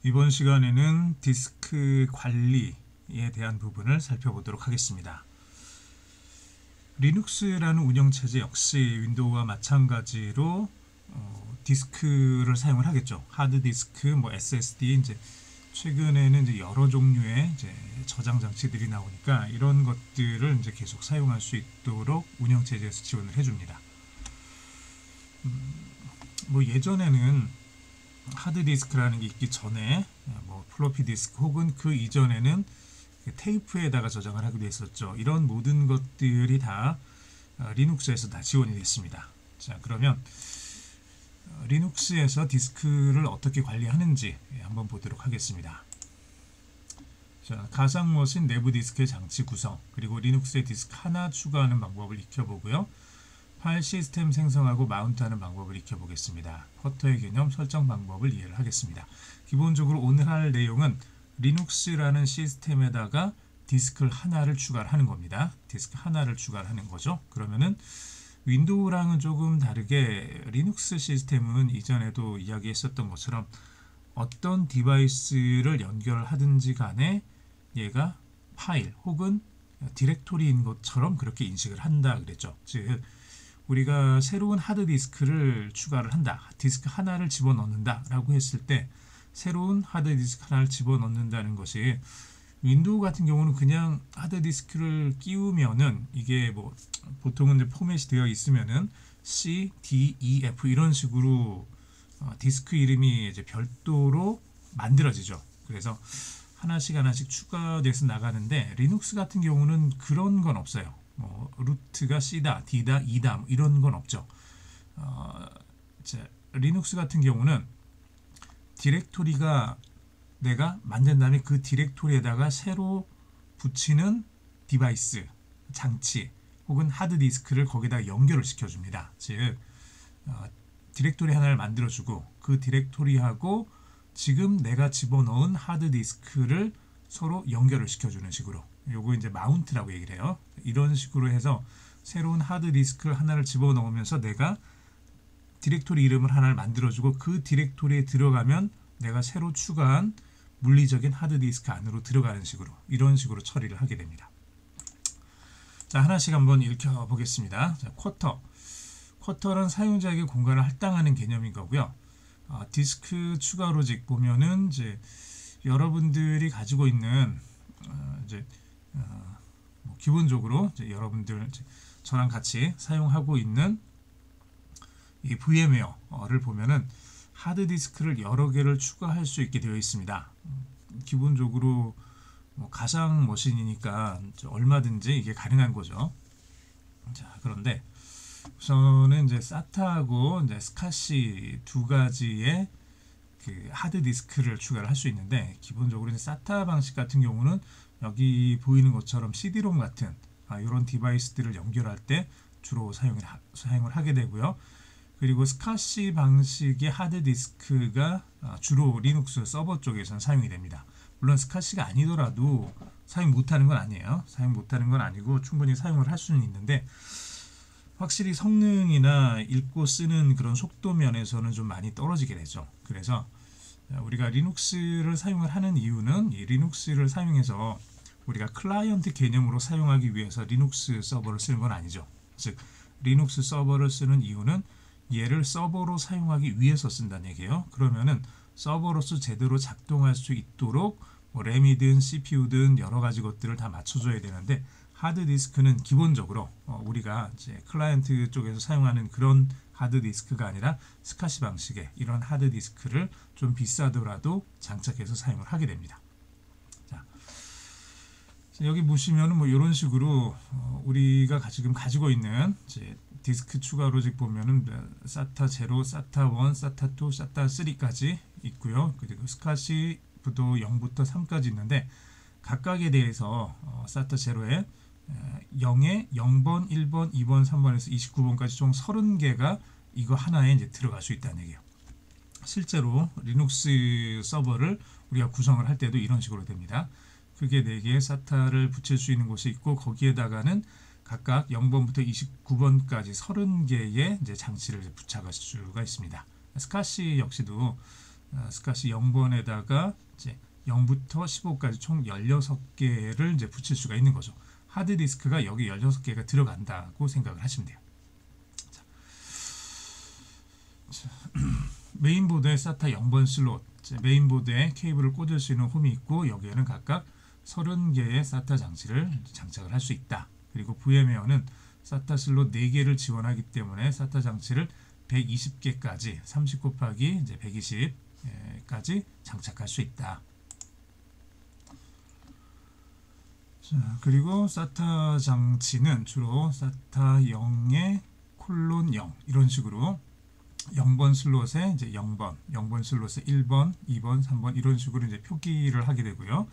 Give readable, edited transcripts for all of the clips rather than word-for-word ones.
이번 시간에는 디스크 관리에 대한 부분을 살펴보도록 하겠습니다. 리눅스라는 운영체제 역시 윈도우와 마찬가지로 디스크를 사용을 하겠죠. 하드디스크, SSD, 최근에는 여러 종류의 저장 장치들이 나오니까 이런 것들을 계속 사용할 수 있도록 운영체제에서 지원을 해줍니다. 예전에는 하드디스크라는 게 있기 전에 플로피 디스크 혹은 그 이전에는 테이프에다가 저장을 하기도 했었죠. 이런 모든 것들이 다 리눅스에서 다 지원이 됐습니다. 자, 그러면 리눅스에서 디스크를 어떻게 관리하는지 한번 보도록 하겠습니다. 자, 가상머신 내부 디스크의 장치 구성, 그리고 리눅스에 디스크 하나 추가하는 방법을 익혀보고요. 파일 시스템 생성하고 마운트하는 방법을 익혀보겠습니다. 쿼터의 개념, 설정 방법을 이해를 하겠습니다. 기본적으로 오늘 할 내용은 리눅스라는 시스템에다가 디스크를 하나를 추가를 하는 겁니다. 디스크 하나를 추가를 하는 거죠. 그러면은 윈도우랑은 조금 다르게 리눅스 시스템은 이전에도 이야기했었던 것처럼 어떤 디바이스를 연결하든지 간에 얘가 파일 혹은 디렉토리인 것처럼 그렇게 인식을 한다 그랬죠. 즉 우리가 새로운 하드디스크를 추가를 한다, 디스크 하나를 집어넣는다 라고 했을 때 새로운 하드디스크 하나를 집어넣는다는 것이 윈도우 같은 경우는 그냥 하드디스크를 끼우면은 이게 보통은 포맷이 되어 있으면은 C, D, E, F 이런 식으로 디스크 이름이 별도로 만들어지죠. 그래서 하나씩 추가돼서 나가는데 리눅스 같은 경우는 그런 건 없어요. 루트가 C다, D다, E다 이런 건 없죠. 리눅스 같은 경우는 디렉토리가 내가 만든 다음에 그 디렉토리에다가 새로 붙이는 디바이스, 장치 혹은 하드디스크를 거기다 연결을 시켜줍니다. 즉 디렉토리 하나를 만들어주고 그 디렉토리하고 지금 내가 집어넣은 하드디스크를 서로 연결을 시켜주는 식으로, 요거 마운트라고 얘기를 해요. 이런 식으로 해서 새로운 하드디스크 하나를 집어넣으면서 내가 디렉토리 이름을 하나를 만들어주고 그 디렉토리에 들어가면 내가 새로 추가한 물리적인 하드디스크 안으로 들어가는 식으로, 이런 식으로 처리를 하게 됩니다. 자, 하나씩 한번 읽혀보겠습니다. 자, 쿼터는 사용자에게 공간을 할당하는 개념인 거고요. 디스크 추가 로직 보면은 여러분들이 가지고 있는 기본적으로 여러분들 저랑 같이 사용하고 있는 이 VMware를 보면은 하드디스크를 여러 개를 추가할 수 있게 되어 있습니다. 기본적으로 가상 머신이니까 얼마든지 이게 가능한 거죠. 자, 그런데 우선은 SATA하고 스카시 두 가지의 그 하드디스크를 추가를 할 수 있는데, 기본적으로 SATA 방식 같은 경우는 여기 보이는 것처럼 CD-ROM 같은 이런 디바이스들을 연결할 때 주로 사용을 하게 되고요. 그리고 스카시 방식의 하드디스크가 주로 리눅스 서버 쪽에서는 사용이 됩니다. 물론 스카시가 아니더라도 사용 못하는 건 아니에요. 사용 못하는 건 아니고 충분히 사용을 할 수는 있는데, 확실히 성능이나 읽고 쓰는 그런 속도 면에서는 좀 많이 떨어지게 되죠. 그래서 우리가 리눅스를 사용을 하는 이유는 이 리눅스를 사용해서 우리가 클라이언트 개념으로 사용하기 위해서 리눅스 서버를 쓰는 건 아니죠. 즉 리눅스 서버를 쓰는 이유는 얘를 서버로 사용하기 위해서 쓴다는 얘기예요. 그러면은 서버로서 제대로 작동할 수 있도록 램이든 CPU든 여러 가지 것들을 다 맞춰줘야 되는데, 하드디스크는 기본적으로 우리가 클라이언트 쪽에서 사용하는 그런 하드디스크가 아니라 스카시 방식의 이런 하드디스크를 좀 비싸더라도 장착해서 사용을 하게 됩니다. 자, 여기 보시면은 이런 식으로 우리가 지금 가지고 있는 디스크 추가 로직 보면은 SATA 0, SATA 1, SATA 2, SATA 3까지 있고요. 그리고 스카시부터 0부터 3까지 있는데, 각각에 대해서 SATA 0에 0에 0번, 1번, 2번, 3번에서 29번까지 총 30개가 이거 하나에 들어갈 수 있다는 얘기예요. 실제로 리눅스 서버를 우리가 구성을 할 때도 이런 식으로 됩니다. 크게 4개의 SATA를 붙일 수 있는 곳이 있고, 거기에다가는 각각 0번부터 29번까지 30개의 장치를 부착할 수가 있습니다. 스카시 역시도 스카시 0번에다가 이제 0부터 15까지 총 16개를 이제 붙일 수가 있는 거죠. 하드디스크가 여기 16개가 들어간다고 생각을 하시면 돼요. 자, 메인보드에 SATA 0번 슬롯, 메인보드에 케이블을 꽂을 수 있는 홈이 있고 여기에는 각각 30개의 SATA 장치를 장착을 할 수 있다. 그리고 VMware는 SATA 슬롯 4개를 지원하기 때문에 SATA 장치를 120개까지 30 곱하기 이제 120까지 장착할 수 있다. 자, 그리고 SATA 장치는 주로 SATA 0의 콜론 0 이런 식으로 0번 슬롯에 이제 0번 슬롯에 1번, 2번, 3번 이런 식으로 이제 표기를 하게 되고요.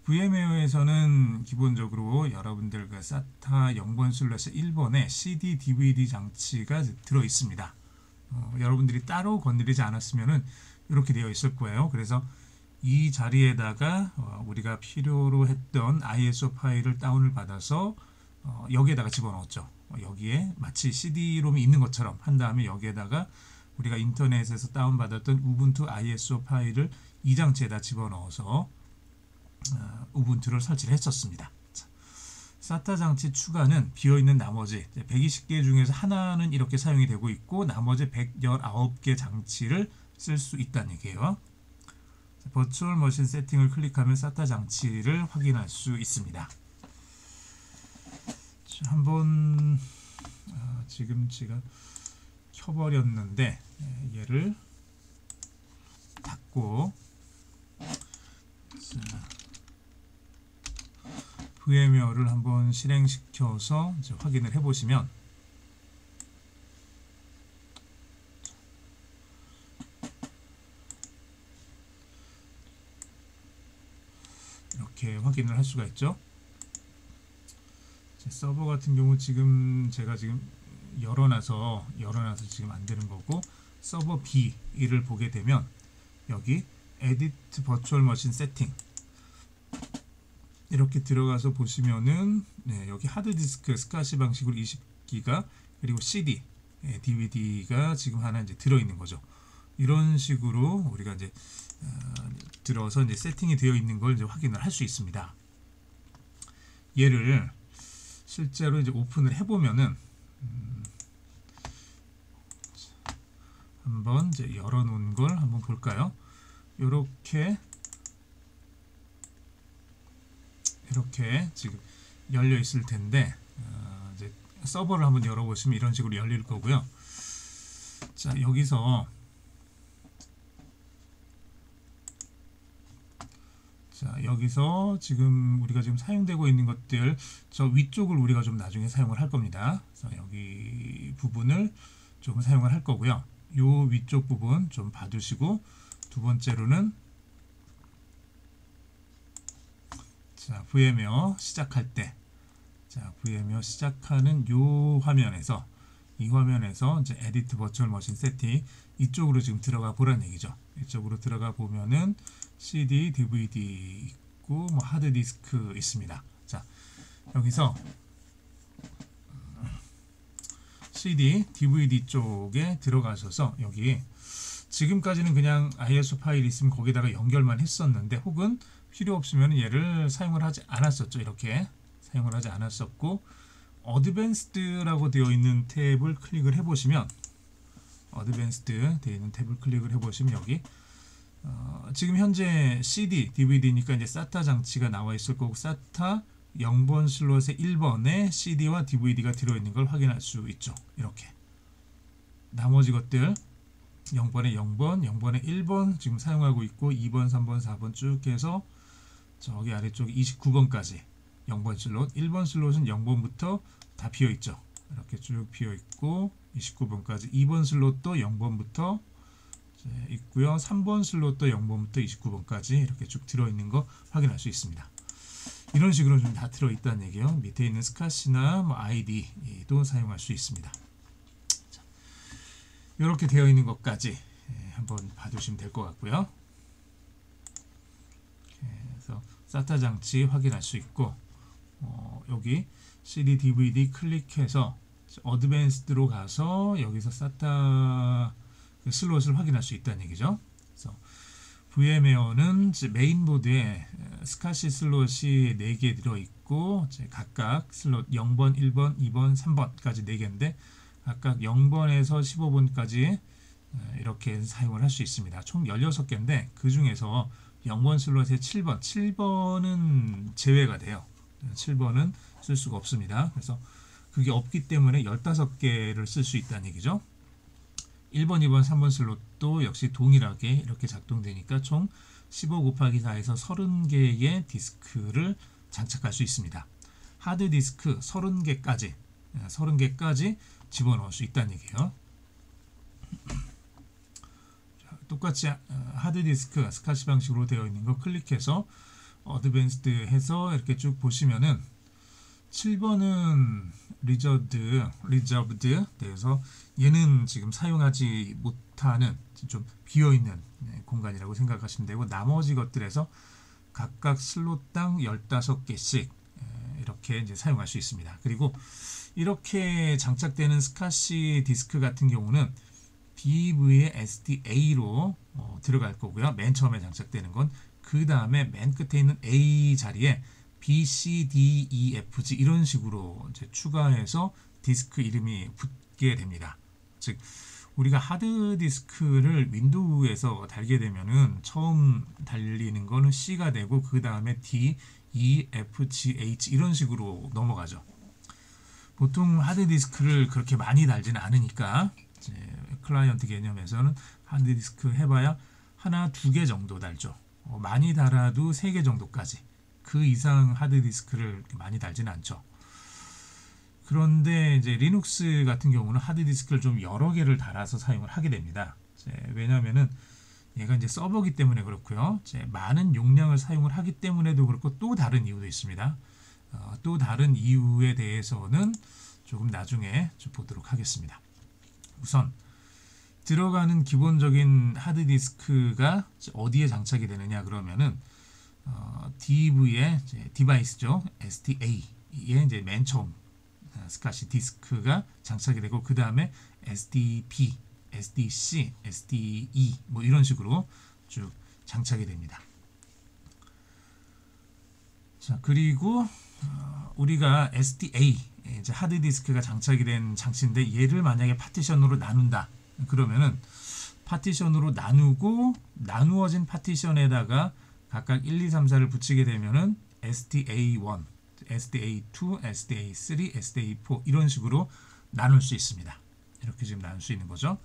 VMware에서는 기본적으로 여러분들 그 SATA 0번 슬롯에 1번에 CD, DVD 장치가 들어 있습니다. 여러분들이 따로 건드리지 않았으면은 이렇게 되어 있을 거예요. 그래서 이 자리에다가 우리가 필요로 했던 ISO 파일을 다운을 받아서 여기에다가 집어넣었죠. 여기에 마치 CD롬이 있는 것처럼 한 다음에 여기에다가 우리가 인터넷에서 다운받았던 우분투 ISO 파일을 이 장치에다 집어넣어서 우분투를 설치를 했었습니다. SATA 장치 추가는 비어있는 나머지 120개 중에서 하나는 이렇게 사용이 되고 있고 나머지 119개 장치를 쓸 수 있다는 얘기예요. 버추얼 머신 세팅을 클릭하면 SATA 장치를 확인할 수 있습니다. 한번 지금 제가 켜버렸는데 얘를 닫고 VMware를 한번 실행시켜서 이제 확인을 해보시면 이렇게 확인을 할 수가 있죠. 서버 같은 경우 지금 제가 지금 열어놔서 지금 안 되는 거고 서버 B를 보게 되면 여기 Edit Virtual Machine Setting 이렇게 들어가서 보시면은 여기 하드디스크 스카시 방식으로 20기가 그리고 CD, DVD가 지금 하나 이제 들어있는 거죠. 이런 식으로 우리가 이제 들어서 이제 세팅이 되어 있는 걸 이제 확인을 할 수 있습니다. 얘를 실제로 이제 오픈을 해보면은 한번 이제 열어놓은 걸 한번 볼까요? 이렇게 지금 열려 있을 텐데 이제 서버를 한번 열어보시면 이런 식으로 열릴 거고요. 자, 여기서 지금 우리가 지금 사용되고 있는 것들 저 위쪽을 우리가 좀 나중에 사용을 할 겁니다. 그래서 여기 부분을 좀 사용을 할 거고요. 요 위쪽 부분 좀 봐두시고 두 번째로는 자, VMware 시작할 때 VMware 시작하는 요 화면에서 이 화면에서 이제 Edit Virtual Machine Setting 이쪽으로 지금 들어가 보란 얘기죠. 이쪽으로 들어가 보면은 CD, DVD 있고 뭐 하드디스크 있습니다. 자, 여기서 CD, DVD 쪽에 들어가셔서 여기 지금까지는 그냥 ISO 파일 있으면 거기다가 연결만 했었는데 혹은 필요 없으면 얘를 사용을 하지 않았었죠. 이렇게 사용을 하지 않았었고 어드밴스드라고 되어 있는 탭을 클릭을 해보시면 어드밴스드 되어 있는 탭을 클릭을 해보시면 여기 지금 현재 CD, DVD니까 이제 SATA 장치가 나와 있을 거고 SATA 0번 슬롯의 1번에 CD와 DVD가 들어있는 걸 확인할 수 있죠. 이렇게 나머지 것들 0번에 0번, 0번에 1번 지금 사용하고 있고 2번, 3번, 4번 쭉 해서 저기 아래쪽 29번까지 0번 슬롯, 1번 슬롯은 0번부터 다 비어있죠. 이렇게 쭉 비어있고 29번까지 2번 슬롯도 0번부터 있고요. 3번 슬롯도 0번부터 29번까지 이렇게 쭉 들어있는 거 확인할 수 있습니다. 이런 식으로 좀 다 들어있다는 얘기예요. 밑에 있는 스카시나 뭐 ID도 사용할 수 있습니다. 자, 이렇게 되어 있는 것까지 한번 봐주시면 될 것 같고요. 그래서 SATA 장치 확인할 수 있고 여기 CD, DVD 클릭해서 어드밴스드로 가서 여기서 SATA 슬롯을 확인할 수 있다는 얘기죠. 그래서 VMware는 메인보드에 스카시 슬롯이 4개 들어있고 각각 슬롯 0번, 1번, 2번, 3번까지 4개인데 각각 0번에서 15번까지 이렇게 사용을 할 수 있습니다. 총 16개인데 그 중에서 0번 슬롯의 7번은 제외가 돼요. 7번은 쓸 수가 없습니다. 그래서 그게 없기 때문에 15개를 쓸 수 있다는 얘기죠. 1번, 2번, 3번 슬롯도 역시 동일하게 이렇게 작동되니까 총 15 곱하기 4에서 30개의 디스크를 장착할 수 있습니다. 하드디스크 30개까지 집어넣을 수 있다는 얘기예요. 똑같이 하드디스크 스카시 방식으로 되어 있는 거 클릭해서 어드밴스드 해서 이렇게 쭉 보시면은 7번은 리저브드 돼서 얘는 지금 사용하지 못하는 좀 비어있는 공간이라고 생각하시면 되고 나머지 것들에서 각각 슬롯당 15개씩 이렇게 이제 사용할 수 있습니다. 그리고 이렇게 장착되는 스카시 디스크 같은 경우는 DV의 SDA로 들어갈 거고요. 맨 처음에 장착되는 건 그 다음에 맨 끝에 있는 A 자리에 B, C, D, E, F, G 이런 식으로 이제 추가해서 디스크 이름이 붙게 됩니다. 즉 우리가 하드 디스크를 윈도우에서 달게 되면은 처음 달리는 거는 C가 되고 그 다음에 D, E, F, G, H 이런 식으로 넘어가죠. 보통 하드 디스크를 그렇게 많이 달지는 않으니까 이제 클라이언트 개념에서는 하드 디스크 해봐야 하나, 2개 정도 달죠. 많이 달아도 3개 정도까지. 그 이상 하드 디스크를 많이 달지는 않죠. 그런데 이제 리눅스 같은 경우는 하드 디스크를 좀 여러 개를 달아서 사용을 하게 됩니다. 왜냐하면은 얘가 이제 서버기 때문에 그렇고요. 많은 용량을 사용을 하기 때문에도 그렇고 또 다른 이유도 있습니다. 또 다른 이유에 대해서는 조금 나중에 좀 보도록 하겠습니다. 우선 들어가는 기본적인 하드디스크가 어디에 장착이 되느냐 그러면은 DV의 디바이스죠. SDA에 이제 맨 처음 스카시 디스크가 장착이 되고 그 다음에 SDP, SDC, SDE 뭐 이런 식으로 쭉 장착이 됩니다. 자 그리고 우리가 SDA 이제 하드디스크가 장착이 된 장치인데 얘를 만약에 파티션으로 나눈다 그러면은 파티션으로 나누고 나누어진 파티션에다가 각각 1, 2, 3, 4를 붙이게 되면은 SDA1, SDA2, SDA3, SDA4 이런 식으로 나눌 수 있습니다. 이렇게 지금 나눌 수 있는 거죠.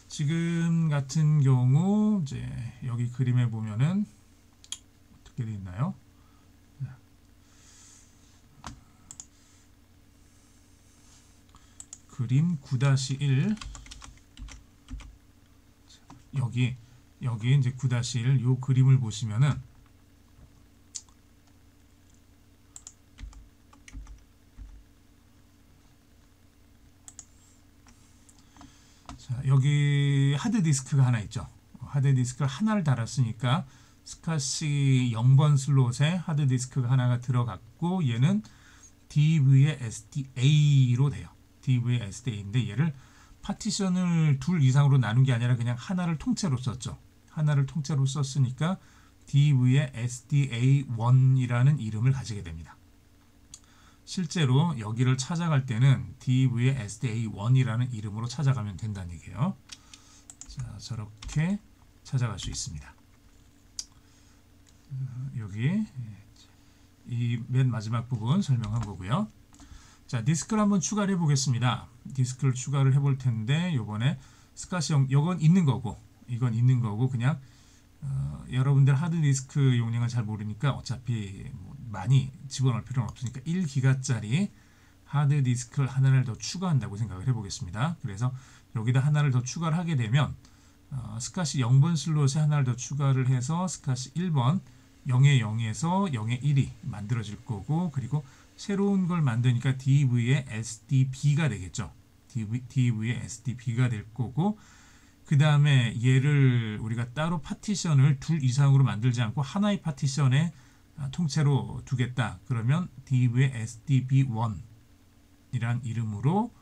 지금 같은 경우 이제 여기 그림에 보면은 어떻게 되어 있나요? 그림 9-1 여기 이제 9-1 요 그림을 보시면은 자, 여기 하드디스크가 하나 있죠. 하드디스크를 하나를 달았으니까 스카시 0번 슬롯에 하드디스크가 하나가 들어갔고 얘는 DV의 SDA로 돼요. DV의 SDA인데 얘를 파티션을 둘 이상으로 나눈 게 아니라 그냥 하나를 통째로 썼죠. 하나를 통째로 썼으니까 DV의 SDA1이라는 이름을 가지게 됩니다. 실제로 여기를 찾아갈 때는 DV의 SDA1이라는 이름으로 찾아가면 된다는 얘기예요. 자, 저렇게 찾아갈 수 있습니다. 여기 이 맨 마지막 부분 설명한 거고요. 자, 디스크를 한번 추가를 해보겠습니다. 디스크를 추가를 해볼 텐데 요번에 스카시형 이건 있는 거고 이건 있는 거고 그냥 여러분들 하드디스크 용량을 잘 모르니까 어차피 뭐 많이 집어넣을 필요는 없으니까 1기가짜리 하드디스크를 하나를 더 추가한다고 생각을 해보겠습니다. 그래서 여기다 하나를 더 추가를 하게 되면 스카시 0번 슬롯에 하나를 더 추가를 해서 스카시 1번 0의 0에서 0의 1이 만들어질 거고 그리고 새로운 걸 만드니까 DV의 SDB가 되겠죠. DV의 SDB가 될 거고 그 다음에 얘를 우리가 따로 파티션을 둘 이상으로 만들지 않고 하나의 파티션에 통째로 두겠다. 그러면 DV의 SDB1 이란 이름으로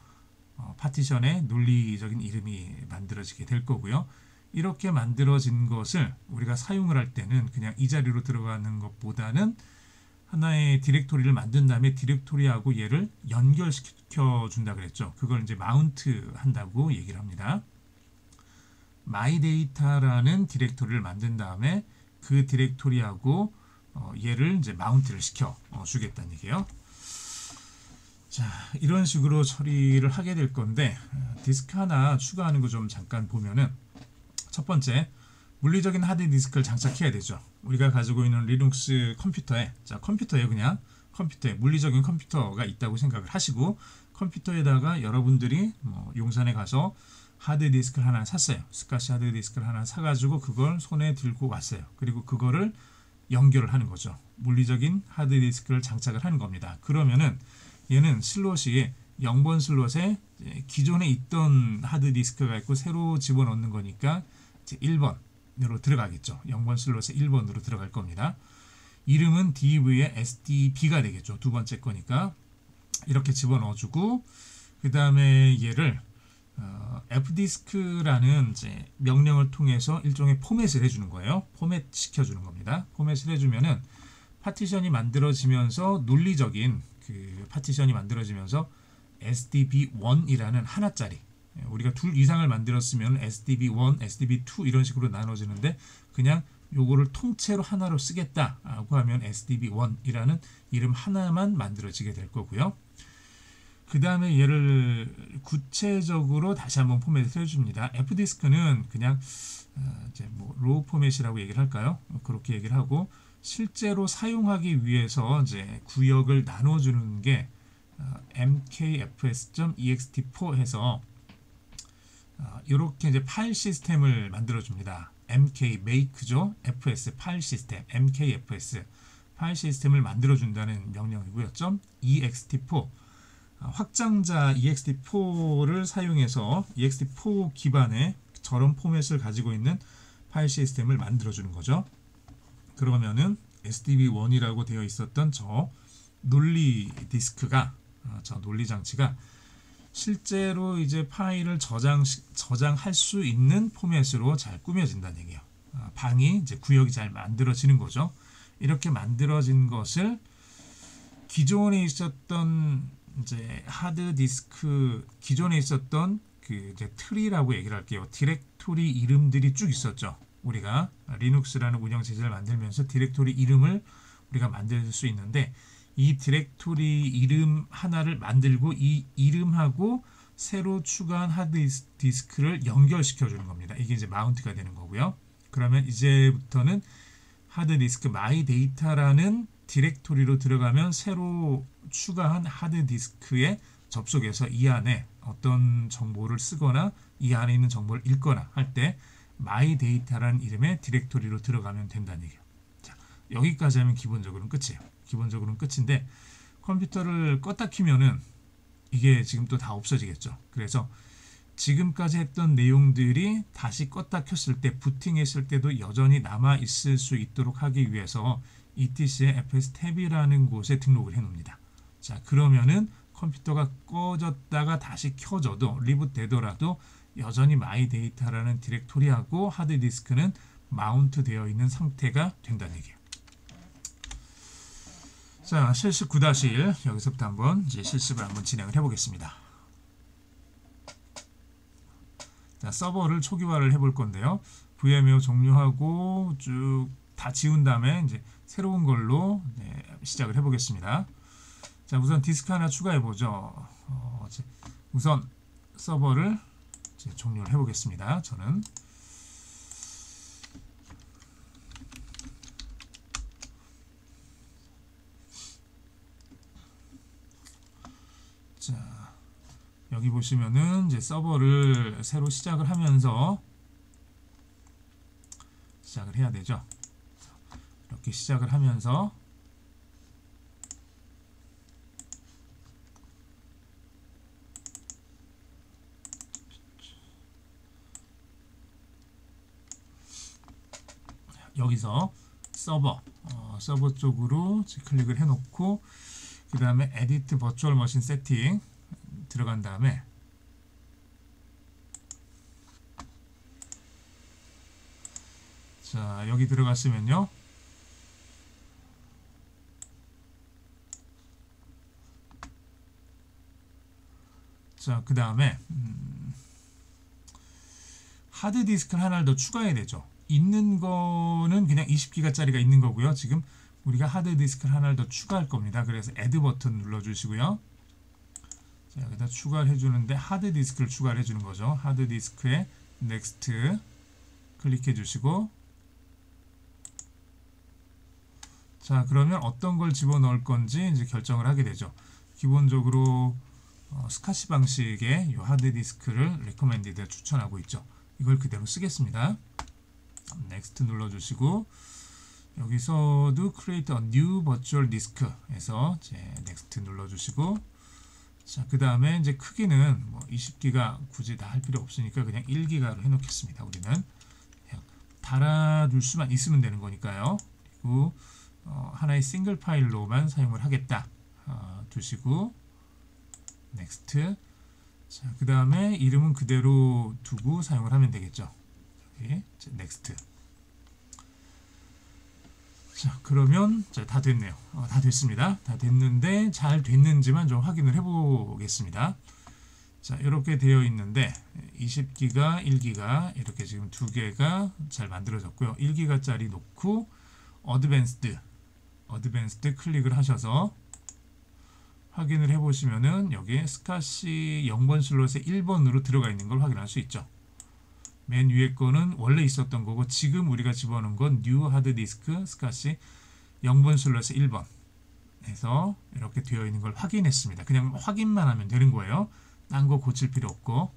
파티션의 논리적인 이름이 만들어지게 될 거고요. 이렇게 만들어진 것을 우리가 사용을 할 때는 그냥 이 자리로 들어가는 것보다는 하나의 디렉토리를 만든 다음에 디렉토리하고 얘를 연결시켜 준다 그랬죠. 그걸 이제 마운트 한다고 얘기를 합니다. 마이데이터라는 디렉토리를 만든 다음에 그 디렉토리하고 얘를 이제 마운트를 시켜 주겠다는 얘기예요. 자, 이런 식으로 처리를 하게 될 건데 디스크 하나 추가하는 거 좀 잠깐 보면은 첫 번째, 물리적인 하드디스크를 장착해야 되죠. 우리가 가지고 있는 리눅스 컴퓨터에, 자, 컴퓨터에 물리적인 컴퓨터가 있다고 생각을 하시고 컴퓨터에다가 여러분들이 용산에 가서 하드디스크를 하나 샀어요. 스카시 하드디스크를 하나 사가지고 그걸 손에 들고 왔어요. 그리고 그거를 연결을 하는 거죠. 물리적인 하드디스크를 장착을 하는 겁니다. 그러면은 얘는 슬롯이 0번 슬롯에 기존에 있던 하드디스크가 있고 새로 집어넣는 거니까 이제 1번으로 들어가겠죠. 0번 슬롯에 1번으로 들어갈 겁니다. 이름은 DV의 SDB가 되겠죠. 두 번째 거니까 이렇게 집어넣어주고 그 다음에 얘를 fdisk라는 이제 명령을 통해서 일종의 포맷을 해주는 거예요. 포맷 시켜주는 겁니다. 포맷을 해주면은 파티션이 만들어지면서 논리적인 그 파티션이 만들어지면서 SDB1이라는 하나짜리, 우리가 둘 이상을 만들었으면 SDB1, SDB2 이런 식으로 나눠지는데 그냥 요거를 통째로 하나로 쓰겠다라고 하면 SDB1이라는 이름 하나만 만들어지게 될 거고요. 그 다음에 얘를 구체적으로 다시 한번 포맷을 해줍니다. fdisk는 그냥 이제 로우 포맷이라고 얘기를 할까요? 그렇게 얘기를 하고 실제로 사용하기 위해서 이제 구역을 나눠주는 게 mkfs.ext4 해서 이렇게 이제 파일 시스템을 만들어줍니다. mk make죠. fs 파일 시스템, mkfs 파일 시스템을 만들어준다는 명령이고요. .ext4 확장자 ext4를 사용해서 ext4 기반의 저런 포맷을 가지고 있는 파일 시스템을 만들어주는 거죠. 그러면은 SDB1이라고 되어 있었던 저 논리 디스크가 저 논리 장치가 실제로 이제 파일을 저장할 수 있는 포맷으로 잘 꾸며진다는 얘기예요. 방이 이제 구역이 잘 만들어지는 거죠. 이렇게 만들어진 것을 기존에 있었던 이제 하드 디스크 기존에 있었던 그 이제 트리라고 얘기를 할게요. 디렉토리 이름들이 쭉 있었죠. 우리가 리눅스라는 운영체제를 만들면서 디렉토리 이름을 우리가 만들 수 있는데 이 디렉토리 이름 하나를 만들고 이 이름하고 새로 추가한 하드디스크를 연결시켜 주는 겁니다. 이게 이제 마운트가 되는 거고요. 그러면 이제부터는 하드디스크 마이데이터라는 디렉토리로 들어가면 새로 추가한 하드디스크에 접속해서 이 안에 어떤 정보를 쓰거나 이 안에 있는 정보를 읽거나 할 때 마이데이터라는 이름의 디렉토리로 들어가면 된다는 얘기예요. 자, 여기까지 하면 기본적으로는 끝이에요. 기본적으로는 끝인데 컴퓨터를 껐다 키면은 이게 지금 또 다 없어지겠죠. 그래서 지금까지 했던 내용들이 다시 껐다 켰을 때 부팅했을 때도 여전히 남아 있을 수 있도록 하기 위해서 ETC의 FS 탭이라는 곳에 등록을 해 놓습니다. 자, 그러면은 컴퓨터가 꺼졌다가 다시 켜져도 리부트 되더라도 여전히 마이데이터라는 디렉토리하고 하드디스크는 마운트 되어 있는 상태가 된다는 얘기예요. 자, 실습 9-1 여기서부터 한번 이제 실습을 한번 진행을 해보겠습니다. 자, 서버를 초기화를 해볼 건데요. VMware 종료하고 쭉 다 지운 다음에 이제 새로운 걸로 시작을 해보겠습니다. 자, 우선 디스크 하나 추가해보죠. 우선 서버를 이제 종료를 해보겠습니다. 저는 자, 여기 보시면은 이제 서버를 새로 시작을 하면서 시작을 해야 되죠. 이렇게 시작을 하면서 여기서 서버 쪽으로 클릭을 해놓고 그 다음에 에디트 버추얼 머신 세팅 들어간 다음에 자, 여기 들어갔으면요. 자, 그 다음에 하드디스크를 하나를 더 추가해야 되죠. 있는 거는 그냥 20기가짜리가 있는 거고요. 지금 우리가 하드디스크를 하나를 더 추가할 겁니다. 그래서 애드 버튼 눌러주시고요. 자, 여기다 추가를 해주는데 하드디스크를 추가를 해주는 거죠. 하드디스크에 넥스트 클릭해 주시고, 자, 그러면 어떤 걸 집어넣을 건지 이제 결정을 하게 되죠. 기본적으로 스카시 방식의 이 하드디스크를 레코멘디드에 추천하고 있죠. 이걸 그대로 쓰겠습니다. 넥스트 눌러주시고, 여기서도 create a new virtual disk에서 이제 넥스트 눌러주시고, 자, 그 다음에 이제 크기는 뭐 20기가 굳이 다 할 필요 없으니까 그냥 1기가로 해놓겠습니다. 우리는 그냥 달아둘 수만 있으면 되는 거니까요. 그리고 하나의 싱글 파일로만 사용을 하겠다 두시고 넥스트. 자, 그 다음에 이름은 그대로 두고 사용을 하면 되겠죠. 여기 넥스트. 자, 그러면 다 됐네요. 다 됐습니다. 다 됐는데 잘 됐는지만 좀 확인을 해보겠습니다. 자, 이렇게 되어 있는데 20기가, 1기가 이렇게 지금 두 개가 잘 만들어졌고요. 1기가짜리 놓고 어드밴스드 클릭을 하셔서 확인을 해보시면은 여기에 스카시 0번 슬롯에 1번으로 들어가 있는 걸 확인할 수 있죠. 맨 위에 거는 원래 있었던 거고 지금 우리가 집어넣은 건 뉴 하드디스크 스카시 0번 슬롯에 1번 해서 이렇게 되어 있는 걸 확인했습니다. 그냥 확인만 하면 되는 거예요. 딴 거 고칠 필요 없고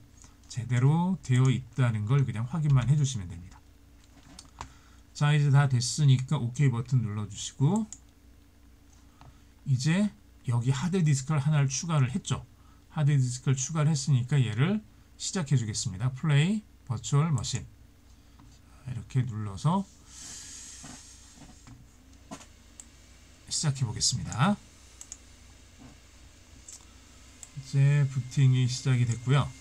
제대로 되어 있다는 걸 그냥 확인만 해주시면 됩니다. 자, 이제 다 됐으니까 OK 버튼 눌러주시고, 이제 여기 하드디스크를 하나를 추가를 했죠. 하드디스크를 추가를 했으니까 얘를 시작해 주겠습니다. 플레이 버추얼 머신 이렇게 눌러서 시작해 보겠습니다. 이제 부팅이 시작이 됐고요.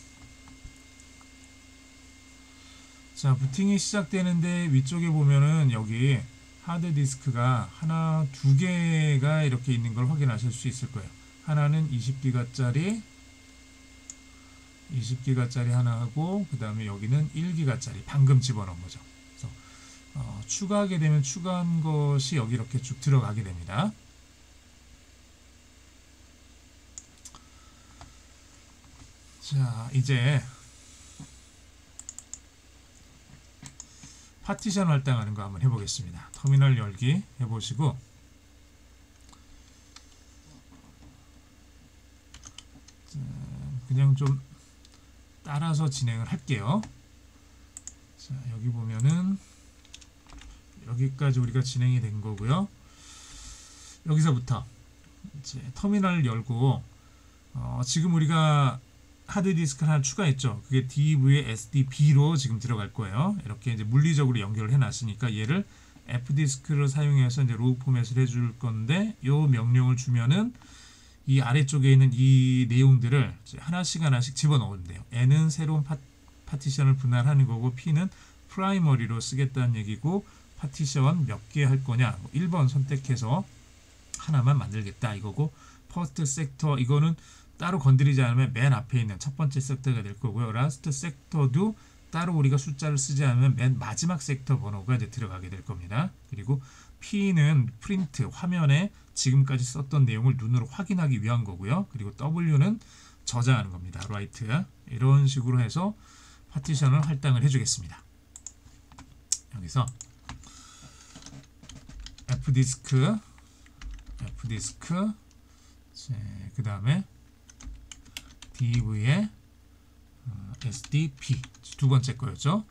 자, 부팅이 시작되는데 위쪽에 보면은 여기 하드디스크가 하나, 두 개가 이렇게 있는 걸 확인하실 수 있을 거예요. 하나는 20기가짜리 하나 하고, 그 다음에 여기는 1기가짜리 방금 집어넣은 거죠. 그래서 추가하게 되면 추가한 것이 여기 이렇게 쭉 들어가게 됩니다. 자, 이제 파티션 할당하는 거 한번 해보겠습니다. 터미널 열기 해보시고, 그냥 좀 따라서 진행을 할게요. 자, 여기 보면은 여기까지 우리가 진행이 된 거고요. 여기서부터 이제 터미널을 열고 지금 우리가 하드디스크를 하나 추가했죠. 그게 DVSDB로 지금 들어갈 거예요. 이렇게 이제 물리적으로 연결을 해놨으니까 얘를 F디스크를 사용해서 이제 로우 포맷을 해줄 건데, 요 명령을 주면은 이 아래쪽에 있는 이 내용들을 하나씩 집어넣는데요. N은 새로운 파티션을 분할하는 거고, P는 프라이머리로 쓰겠다는 얘기고, 파티션 몇 개 할 거냐, 1번 선택해서 하나만 만들겠다 이거고, 퍼스트 섹터 이거는 따로 건드리지 않으면 맨 앞에 있는 첫 번째 섹터가 될 거고요. 라스트 섹터도 따로 우리가 숫자를 쓰지 않으면 맨 마지막 섹터 번호가 이제 들어가게 될 겁니다. 그리고 P는 프린트, 화면에 지금까지 썼던 내용을 눈으로 확인하기 위한 거고요. 그리고 W는 저장하는 겁니다. 라이트. 이런 식으로 해서 파티션을 할당을 해주겠습니다. 여기서 F디스크 그 다음에 DV에 SDP 두 번째 거였죠.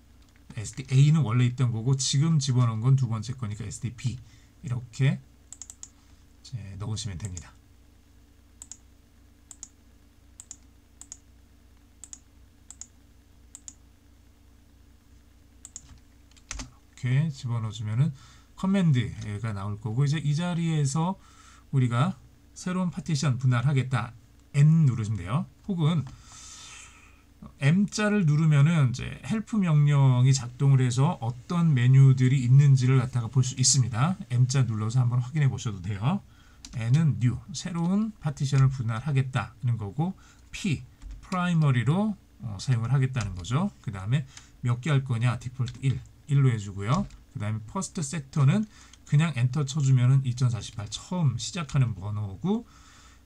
SDA는 원래 있던 거고 지금 집어넣은 건 두 번째 거니까 SDP 이렇게 이제 넣으시면 됩니다. 이렇게 집어넣어주면은 커맨드가 나올 거고, 이제 이 자리에서 우리가 새로운 파티션 분할하겠다 N 누르시면 돼요. 혹은 M자를 누르면은 이제 헬프 명령이 작동을 해서 어떤 메뉴들이 있는지를 갖다가 볼 수 있습니다. M자 눌러서 한번 확인해 보셔도 돼요. N은 new, 새로운 파티션을 분할하겠다는 거고, P, 프라이머리로 사용을 하겠다는 거죠. 그 다음에 몇 개 할 거냐? 디폴트 1로 해주고요. 그 다음에 퍼스트 섹터는 그냥 엔터 쳐주면은 2048 처음 시작하는 번호고,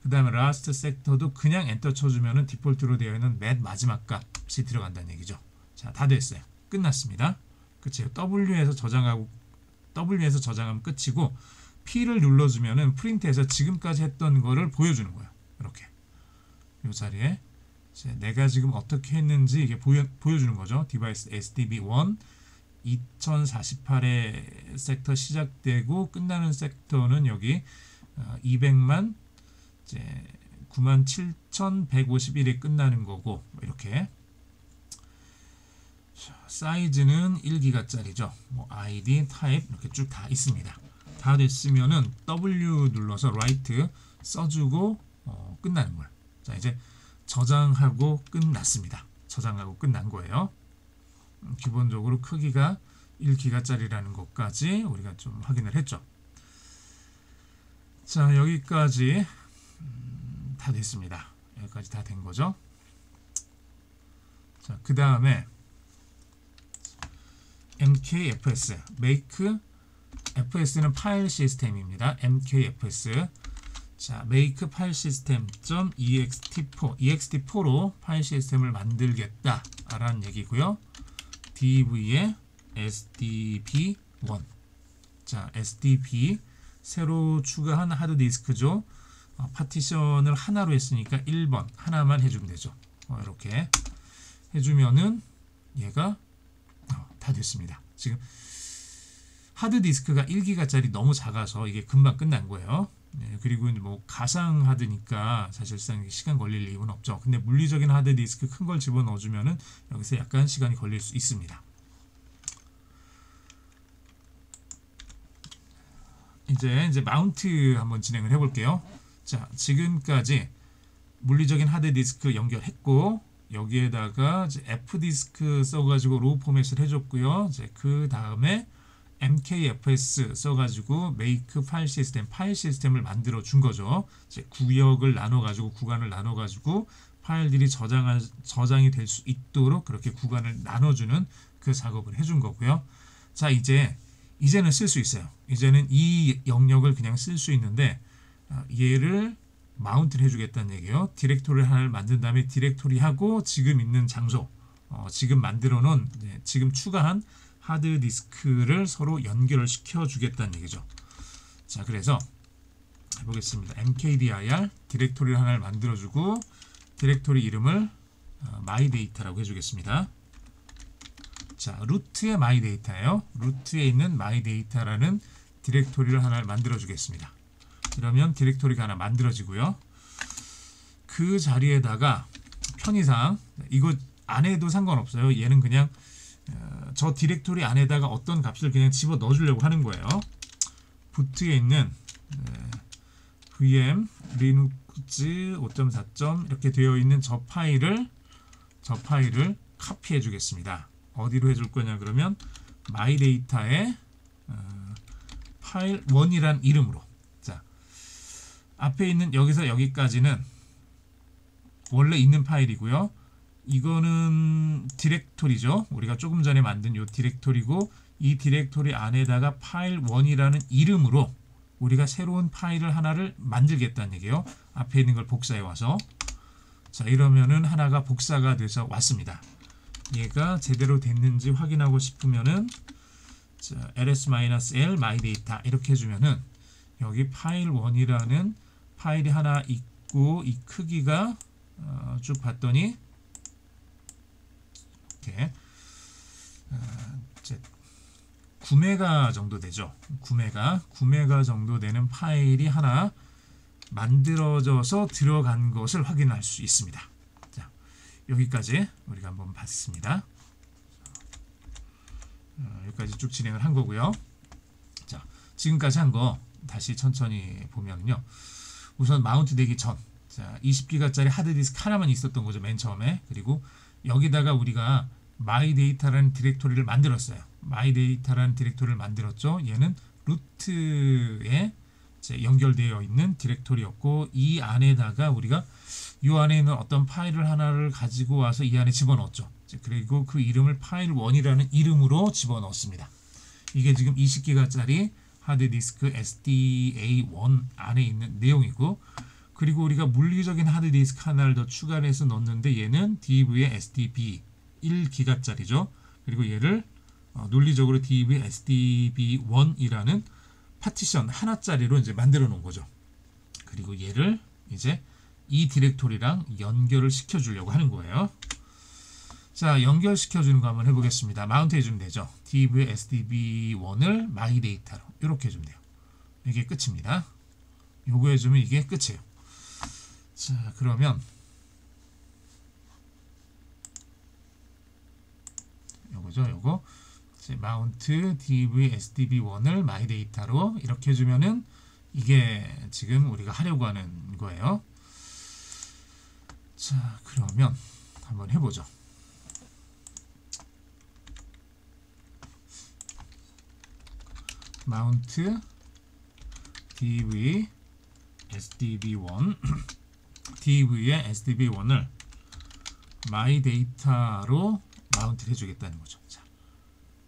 그 다음에 라스트 섹터도 그냥 엔터 쳐주면은 디폴트로 되어 있는 맨 마지막 값이 들어간다는 얘기죠. 자, 다 됐어요. 끝났습니다. 그치? W에서 저장하면 끝이고, P를 눌러주면은 프린트해서 지금까지 했던 거를 보여주는 거예요. 이렇게 이 자리에 내가 지금 어떻게 했는지 이게 보여주는 거죠. 디바이스 SDB1 2048의 섹터 시작되고 끝나는 섹터는 여기 200만 97,151이 끝나는 거고, 이렇게 사이즈는 1기가짜리죠. 뭐 ID, 타입 이렇게 쭉 다 있습니다. 다 됐으면은 W 눌러서 write 써주고 끝나는 거예요. 자, 이제 저장하고 끝났습니다. 저장하고 끝난 거예요. 기본적으로 크기가 1기가짜리라는 것까지 우리가 좀 확인을 했죠. 자, 여기까지 다 됐습니다. 여기까지 다 된 거죠. 자, 그 다음에 MKFS, make FS는 파일 시스템입니다. MKFS. 자, make 파일 시스템.ext4, ext4로 파일 시스템을 만들겠다라는 얘기고요. DV에 SDB1. 자, SDB 새로 추가한 하드디스크죠. 파티션을 하나로 했으니까 1번 하나만 해주면 되죠. 이렇게 해주면은 얘가 다 됐습니다. 지금 하드디스크가 1기가짜리 너무 작아서 이게 금방 끝난 거예요. 네, 그리고 뭐 가상 하드니까 사실상 시간 걸릴 이유는 없죠. 근데 물리적인 하드디스크 큰 걸 집어넣어주면은 여기서 약간 시간이 걸릴 수 있습니다. 이제 마운트 한번 진행을 해볼게요. 자, 지금까지 물리적인 하드디스크 연결했고, 여기에다가 이제 F디스크 써가지고 로우 포맷을 해줬고요. 이제 그 다음에 MKFS 써가지고 make 파일 시스템을 만들어 준 거죠. 이제 구역을 나눠가지고 구간을 나눠가지고 파일들이 저장이 될 수 있도록 그렇게 구간을 나눠주는 그 작업을 해준 거고요. 자, 이제는 쓸 수 있어요. 이제는 이 영역을 그냥 쓸 수 있는데, 얘를 마운트를 해주겠다는 얘기예요. 디렉토리 하나를 만든 다음에 디렉토리하고 지금 있는 장소, 지금 만들어 놓은, 지금 추가한 하드디스크를 서로 연결을 시켜 주겠다는 얘기죠. 자, 그래서 해보겠습니다. mkdir 디렉토리 하나를 만들어주고 디렉토리 이름을 myData라고 해주겠습니다. 자, 루트의 myData예요. 루트에 있는 myData라는 디렉토리를 하나를 만들어주겠습니다. 그러면 디렉토리가 하나 만들어지고요. 그 자리에다가 편의상 이거 안 해도 상관없어요. 얘는 그냥 저 디렉토리 안에다가 어떤 값을 그냥 집어 넣어주려고 하는 거예요. 부트에 있는 VM 리눅스 5.4. 이렇게 되어 있는 저 파일을 카피해 주겠습니다. 어디로 해줄 거냐 그러면 myData의 파일 1이란 이름으로. 자, 앞에 있는 여기서 여기까지는 원래 있는 파일이고요. 이거는 디렉토리죠. 우리가 조금 전에 만든 요 디렉토리고, 이 디렉토리 안에다가 파일 1이라는 이름으로 우리가 새로운 파일을 하나를 만들겠다는 얘기예요. 앞에 있는 걸 복사해 와서. 자, 이러면은 하나가 복사가 돼서 왔습니다. 얘가 제대로 됐는지 확인하고 싶으면은 자, ls-l myData 이렇게 해주면은 여기 파일 1이라는 파일이 하나 있고, 이 크기가 쭉 봤더니 이렇게 9메가 정도 되죠. 9메가 정도 되는 파일이 하나 만들어져서 들어간 것을 확인할 수 있습니다. 자, 여기까지 우리가 한번 봤습니다. 여기까지 쭉 진행을 한 거고요. 자, 지금까지 한 거 다시 천천히 보면요. 우선 마운트 되기 전, 자, 20기가짜리 하드디스크 하나만 있었던 거죠. 맨 처음에. 그리고 여기다가 우리가 myData라는 디렉토리를 만들었어요. myData라는 디렉토리를 만들었죠. 얘는 루트에 연결되어 있는 디렉토리였고, 이 안에다가 우리가 이 안에 있는 어떤 파일을 하나를 가지고 와서 이 안에 집어넣었죠. 그리고 그 이름을 file1이라는 이름으로 집어넣었습니다. 이게 지금 20기가짜리 하드디스크 SDA1 안에 있는 내용이고, 그리고 우리가 물리적인 하드디스크 하나를 더 추가해서 넣었는데 얘는 DV의 SDB 1기가짜리죠. 그리고 얘를 논리적으로 DV의 SDB1이라는 파티션 하나짜리로 이제 만들어 놓은 거죠. 그리고 얘를 이제 이 디렉토리랑 연결을 시켜 주려고 하는 거예요. 자, 연결시켜 주는 거 한번 해보겠습니다. 마운트 해주면 되죠. DV의 SDB1을 myData로 이렇게 해주면 돼요. 이게 끝입니다. 요거 해주면 이게 끝이에요. 자, 그러면 요거죠. 요거 마운트 DV SDB1을 myData로 이렇게 해주면은 이게 지금 우리가 하려고 하는 거예요. 자, 그러면 한번 해보죠. 마운트 DV SDB1 DV의 SDB1을 myData로 마운트를 해주겠다는 거죠. 자,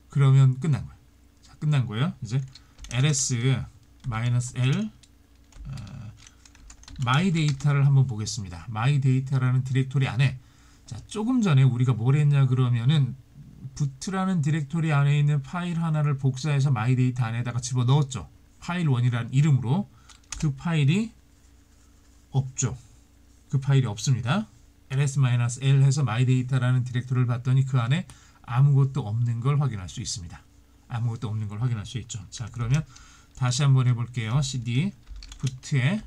그러면 끝난 거예요. 자, 끝난 거예요. 이제 ls-l myData를 한번 보겠습니다. myData라는 디렉토리 안에, 자, 조금 전에 우리가 뭘 했냐 그러면은 부트라는 디렉토리 안에 있는 파일 하나를 복사해서 myData 안에다가 집어넣었죠. file1이라는 이름으로. 그 파일이 없죠. 그 파일이 없습니다. ls-l 해서 myData라는 디렉토리를 봤더니 그 안에 아무것도 없는 걸 확인할 수 있습니다. 아무것도 없는 걸 확인할 수 있죠. 자, 그러면 다시 한번 해볼게요. cd 부트에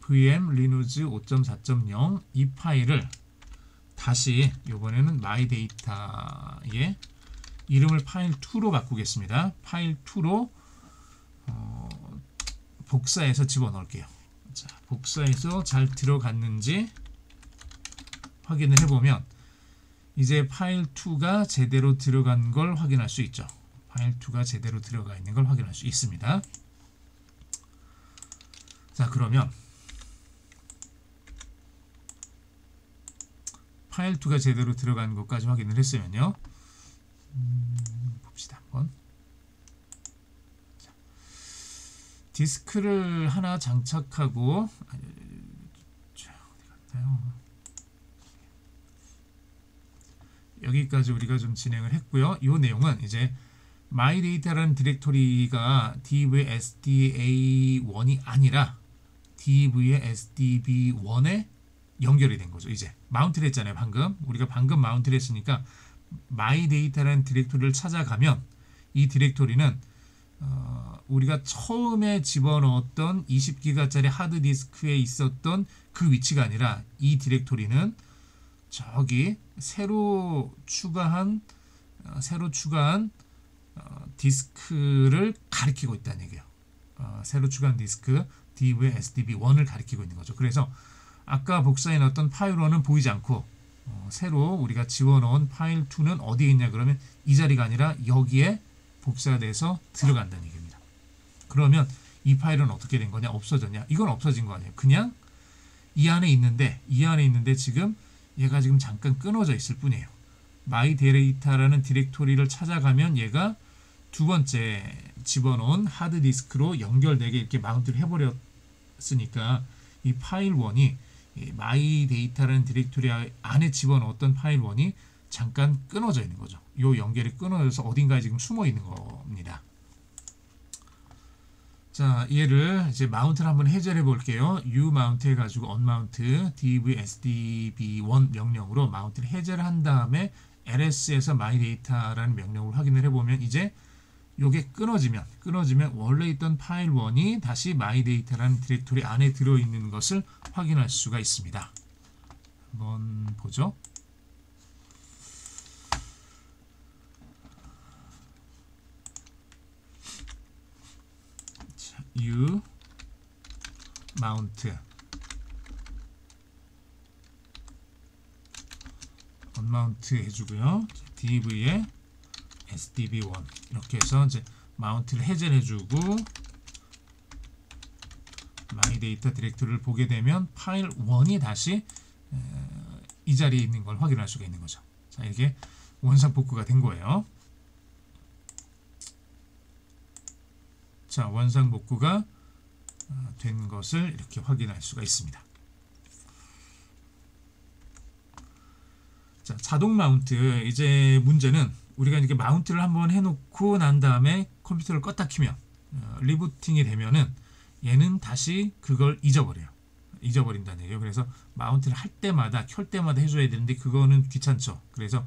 vm linux 5.4.0 이 파일을 다시 이번에는 myData의 이름을 file2로 바꾸겠습니다. file2로 복사해서 집어넣을게요. 자, 복사해서 잘 들어갔는지 확인을 해보면 이제 file2가 제대로 들어간 걸 확인할 수 있죠. file2가 제대로 들어가 있는 걸 확인할 수 있습니다. 자, 그러면 file2가 제대로 들어간 것까지 확인을 했으면요. 봅시다 한번. 자, 디스크를 하나 장착하고 어디 갔나요? 여기까지 우리가 좀 진행을 했고요. 이 내용은 이제 myData라는 디렉토리가 DV의 SDA1이 아니라 DV의 SDB1에 연결이 된 거죠. 이제 마운트를 했잖아요. 우리가 방금 마운트를 했으니까 myData라는 디렉토리를 찾아가면 이 디렉토리는 우리가 처음에 집어넣었던 20기가짜리 하드디스크에 있었던 그 위치가 아니라 이 디렉토리는 저기 새로 추가한 디스크를 가리키고 있다는 얘기예요. 새로 추가한 디스크 DV의 SDB1을 가리키고 있는 거죠. 그래서 아까 복사해 넣었던 파일 1은 보이지 않고 새로 우리가 지워놓은 파일 2는 어디에 있냐 그러면 이 자리가 아니라 여기에 복사돼서 들어간다는 얘기입니다. 그러면 이 파일은 어떻게 된 거냐? 없어졌냐? 이건 없어진 거 아니에요. 그냥 이 안에 있는데 지금 얘가 지금 잠깐 끊어져 있을 뿐이에요. myData라는 디렉토리를 찾아가면 얘가 두 번째 집어넣은 하드디스크로 연결되게 이렇게 마운트를 해버렸으니까 이 파일 1이 myData라는 디렉토리 안에 집어넣었던 파일 1이 잠깐 끊어져 있는 거죠. 이 연결이 끊어져서 어딘가에 지금 숨어 있는 겁니다. 자, 얘를 이제 마운트를 한번 해제해 볼게요. umount 해가지고 unmount dvsdb1 명령으로 마운트를 해제를 한 다음에 ls에서 myData라는 명령을 확인을 해보면 이제 요게 끊어지면 원래 있던 파일 1이 다시 myData라는 디렉토리 안에 들어있는 것을 확인할 수가 있습니다. 한번 보죠. u mount 언마운트 해주고요. DV에 SDB1 이렇게 해서 이제 마운트를 해제를 해주고 마이 데이터 디렉토리를 보게 되면 파일 1이 다시 이 자리에 있는 걸 확인할 수가 있는 거죠. 자, 이게 원상 복구가 된 거예요. 자, 원상 복구가 된 것을 이렇게 확인할 수가 있습니다. 자, 자동 마운트. 이제 문제는 우리가 이렇게 마운트를 한번 해놓고 난 다음에 컴퓨터를 껐다 키면 리부팅이 되면은 얘는 다시 그걸 잊어버린다는 얘기예요. 그래서 마운트를 할 때마다 켤 때마다 해줘야 되는데 그거는 귀찮죠. 그래서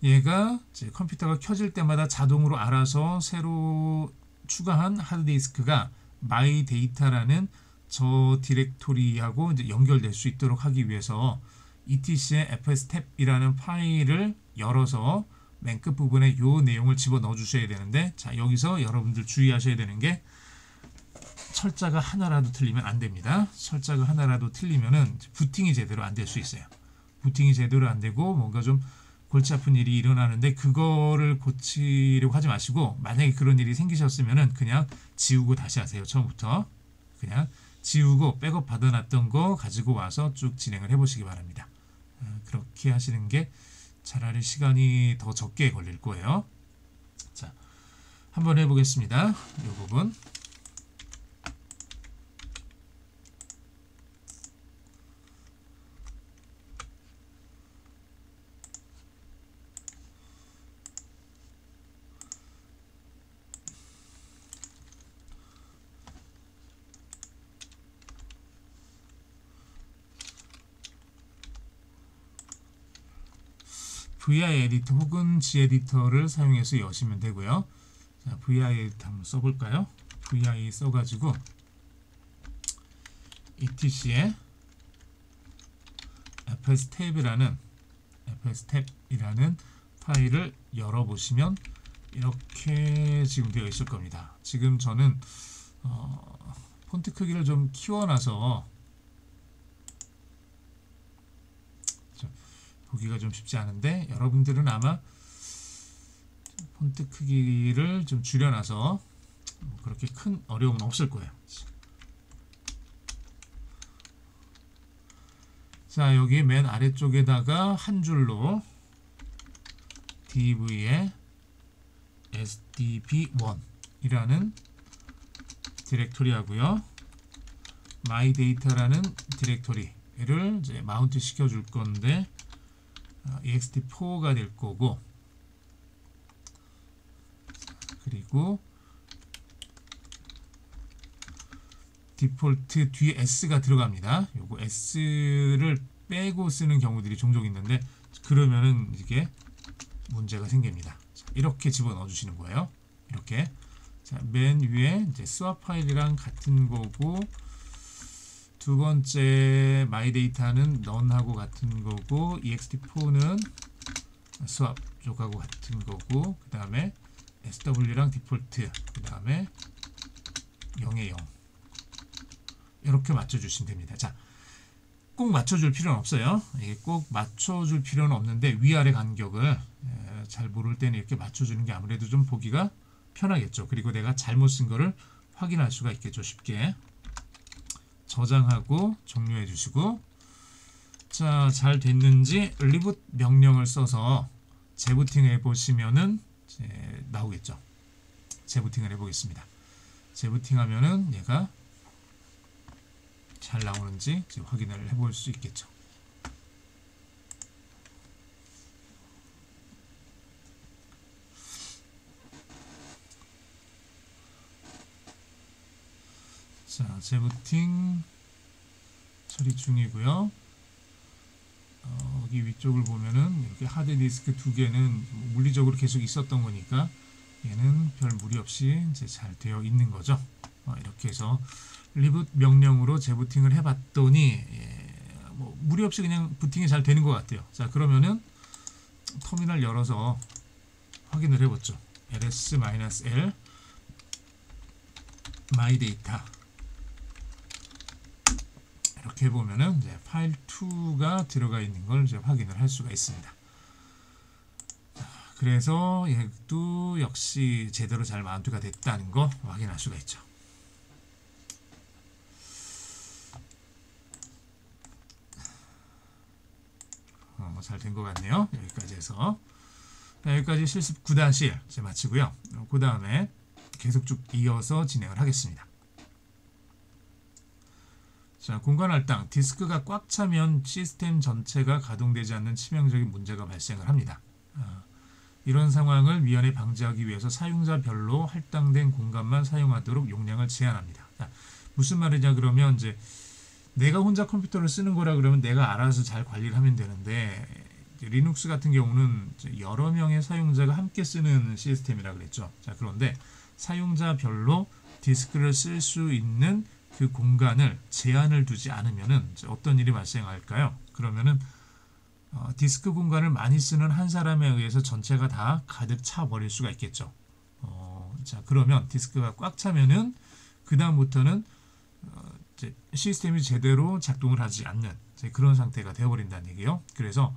얘가 이제 컴퓨터가 켜질 때마다 자동으로 알아서 새로 추가한 하드디스크가 마이 데이터라는 저 디렉토리하고 이제 연결될 수 있도록 하기 위해서 etc의 fstab이라는 파일을 열어서 맨 끝 부분에 이 내용을 집어넣어 주셔야 되는데, 자, 여기서 여러분들 주의하셔야 되는 게 철자가 하나라도 틀리면 안 됩니다. 철자가 하나라도 틀리면은 부팅이 제대로 안 될 수 있어요. 부팅이 제대로 안 되고 뭔가 좀 골치 아픈 일이 일어나는데 그거를 고치려고 하지 마시고, 만약에 그런 일이 생기셨으면은 그냥 지우고 다시 하세요. 처음부터 그냥 지우고 백업 받아놨던 거 가지고 와서 쭉 진행을 해보시기 바랍니다. 그렇게 하시는 게 차라리 시간이 더 적게 걸릴 거예요. 자, 한번 해보겠습니다. 이 부분. VI 에디터 혹은 G 에디터를 사용해서 여시면 되고요. 자, VI 에디터 한번 써볼까요? VI 써가지고 etc의 fstab이라는 파일을 열어보시면 이렇게 지금 되어 있을 겁니다. 지금 저는 폰트 크기를 좀 키워놔서 보기가 좀 쉽지 않은데, 여러분들은 아마 폰트 크기를 좀 줄여놔서 그렇게 큰 어려움은 없을 거예요. 자, 여기 맨 아래쪽에다가 한 줄로 DV에 SDB1 이라는 디렉토리 하고요, 마이 데이터라는 디렉토리를 이제 마운트 시켜 줄 건데 ext4가 될 거고, 그리고 디폴트 뒤에 s가 들어갑니다. 요거 s를 빼고 쓰는 경우들이 종종 있는데 그러면은 이게 문제가 생깁니다. 자, 이렇게 집어넣어 주시는 거예요. 이렇게. 자, 맨 위에 이제 스왑 파일이랑 같은 거고, 두 번째 마이 데이터는 none하고 같은 거고, ext4는 스왑 쪽하고 같은 거고, 그 다음에 sw랑 디폴트, 그 다음에 0에 0 이렇게 맞춰주시면 됩니다. 자, 꼭 맞춰줄 필요는 없어요. 이게 꼭 맞춰줄 필요는 없는데 위아래 간격을 잘 모를 때는 이렇게 맞춰주는 게 아무래도 좀 보기가 편하겠죠. 그리고 내가 잘못 쓴 거를 확인할 수가 있겠죠. 쉽게. 저장하고 종료해 주시고, 자, 잘 됐는지 리붓 명령을 써서 재부팅 해 보시면은 나오겠죠. 재부팅을 해 보겠습니다. 재부팅 하면은 얘가 잘 나오는지 확인을 해 볼 수 있겠죠. 자, 재부팅 처리 중이고요. 여기 위쪽을 보면은 이렇게 하드디스크 두 개는 물리적으로 계속 있었던 거니까 얘는 별 무리 없이 이제 잘 되어 있는 거죠. 이렇게 해서 리붓 명령으로 재부팅을 해봤더니 뭐 무리 없이 그냥 부팅이 잘 되는 것 같아요. 자, 그러면은 터미널 열어서 확인을 해보죠. ls-l my data 이렇게 해보면은 이제 파일 2가 들어가 있는 걸 이제 확인을 할 수가 있습니다. 그래서 얘도 역시 제대로 잘 마운트가 됐다는 거 확인할 수가 있죠. 잘 된 것 같네요. 여기까지 해서 여기까지 실습 9-1 이제 마치고요. 그 다음에 계속 쭉 이어서 진행을 하겠습니다. 자, 공간 할당. 디스크가 꽉 차면 시스템 전체가 가동되지 않는 치명적인 문제가 발생을 합니다. 이런 상황을 미연에 방지하기 위해서 사용자별로 할당된 공간만 사용하도록 용량을 제한합니다. 자, 무슨 말이냐 그러면 이제 내가 혼자 컴퓨터를 쓰는 거라 그러면 내가 알아서 잘 관리를 하면 되는데 리눅스 같은 경우는 여러 명의 사용자가 함께 쓰는 시스템이라 그랬죠. 자, 그런데 사용자별로 디스크를 쓸 수 있는 그 공간을 제한을 두지 않으면은 어떤 일이 발생할까요? 그러면은 디스크 공간을 많이 쓰는 한 사람에 의해서 전체가 다 가득 차 버릴 수가 있겠죠. 자, 그러면 디스크가 꽉 차면은 그 다음부터는 시스템이 제대로 작동을 하지 않는 그런 상태가 되어버린다는 얘기예요. 그래서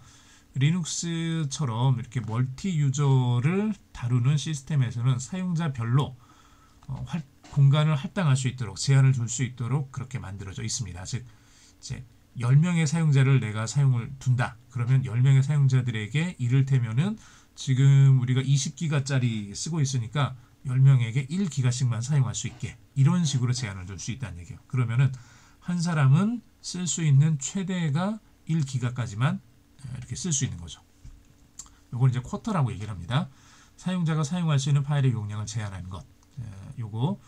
리눅스처럼 이렇게 멀티 유저를 다루는 시스템에서는 사용자별로 공간을 할당할 수 있도록 제한을 둘 수 있도록 그렇게 만들어져 있습니다. 즉 이제 10명의 사용자를 내가 사용을 둔다. 그러면 10명의 사용자들에게 이를테면은 지금 우리가 20기가짜리 쓰고 있으니까 10명에게 1기가씩만 사용할 수 있게 이런 식으로 제한을 둘 수 있다는 얘기예요. 그러면은 한 사람은 쓸 수 있는 최대가 1기가까지만 이렇게 쓸 수 있는 거죠. 이걸 이제 쿼터라고 얘기를 합니다. 사용자가 사용할 수 있는 파일의 용량을 제한하는 것. 요거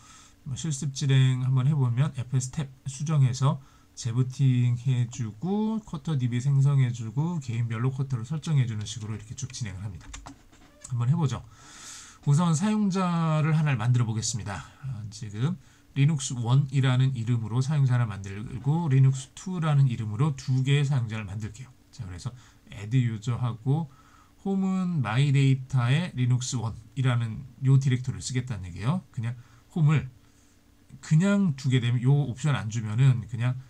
실습 진행 한번 해보면 fs 탭 수정해서 재부팅 해주고 쿼터 db 생성해주고 개인별로 쿼터를 설정해주는 식으로 이렇게 쭉 진행을 합니다. 한번 해보죠. 우선 사용자를 하나를 만들어 보겠습니다. 지금 리눅스 1이라는 이름으로 사용자를 만들고 리눅스 2라는 이름으로 두 개의 사용자를 만들게요. 자, 그래서 add user하고 홈은 마이데이터의 리눅스 1이라는 요 디렉토리를 쓰겠다는 얘기예요. 그냥 홈을 그냥 두게 되면 요 옵션 안 주면은 그냥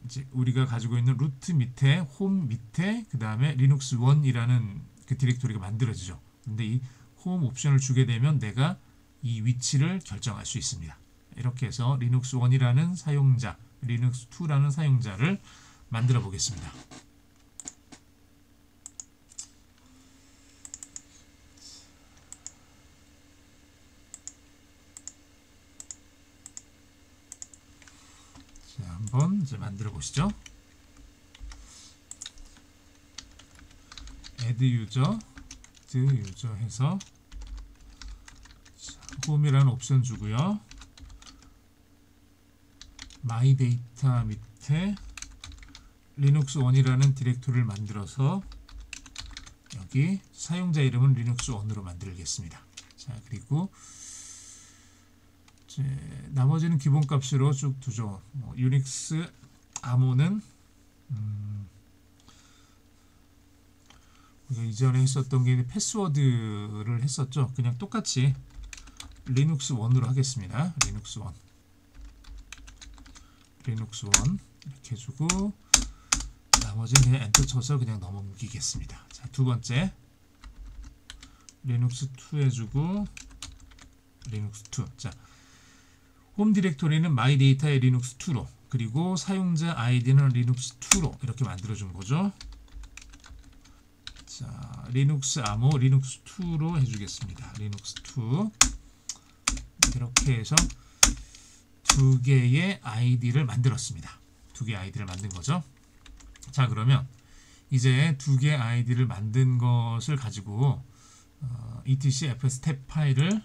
이제 우리가 가지고 있는 루트 밑에 홈 밑에 그 다음에 리눅스 1이라는 그 디렉토리가 만들어지죠. 근데 이 홈 옵션을 주게 되면 내가 이 위치를 결정할 수 있습니다. 이렇게 해서 리눅스 1이라는 사용자, 리눅스 2라는 사용자를 만들어 보겠습니다. 자, 한번 이제 만들어 보시죠. add user, add user 해서 홈이라는 옵션 주고요. 마이 데이터 밑에 리눅스 1이라는 디렉토리를 만들어서 여기 사용자 이름은 리눅스 1으로 만들겠습니다. 자, 그리고 이제 나머지는 기본값으로 쭉 두죠. 유닉스 암호는 우리가 이전에 했었던 게 패스워드를 했었죠. 그냥 똑같이 리눅스 1으로 하겠습니다. 리눅스 1 리눅스 1 이렇게 해주고 나머지는 그냥 엔터 쳐서 그냥 넘기겠습니다. 자, 두 번째 리눅스 2 해주고 리눅스 2. 자, 홈 디렉토리는 마이 데이터의 리눅스 2로 그리고 사용자 아이디는 리눅스 2로 이렇게 만들어준 거죠. 자, 리눅스 암호 리눅스 2로 해주겠습니다. 리눅스 2 이렇게 해서 두 개의 아이디를 만들었습니다. 두 개의 아이디를 만든 거죠. 자, 그러면 이제 두 개의 아이디를 만든 것을 가지고 etc fs 탭 파일을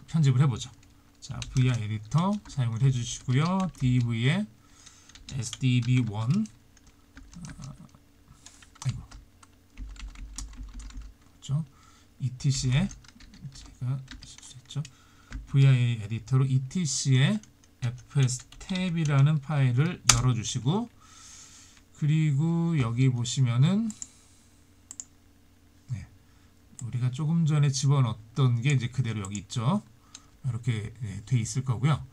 편집을 해보죠. 자, vi 에디터 사용을 해주시고요. dv에 sdb1 그렇죠? etc에 제가 실수했죠. vi 에디터로 etc에 fs 탭이라는 파일을 열어주시고 그리고 여기 보시면은 네, 우리가 조금 전에 집어넣었던 게 이제 그대로 여기 있죠. 이렇게 돼 있을 거고요.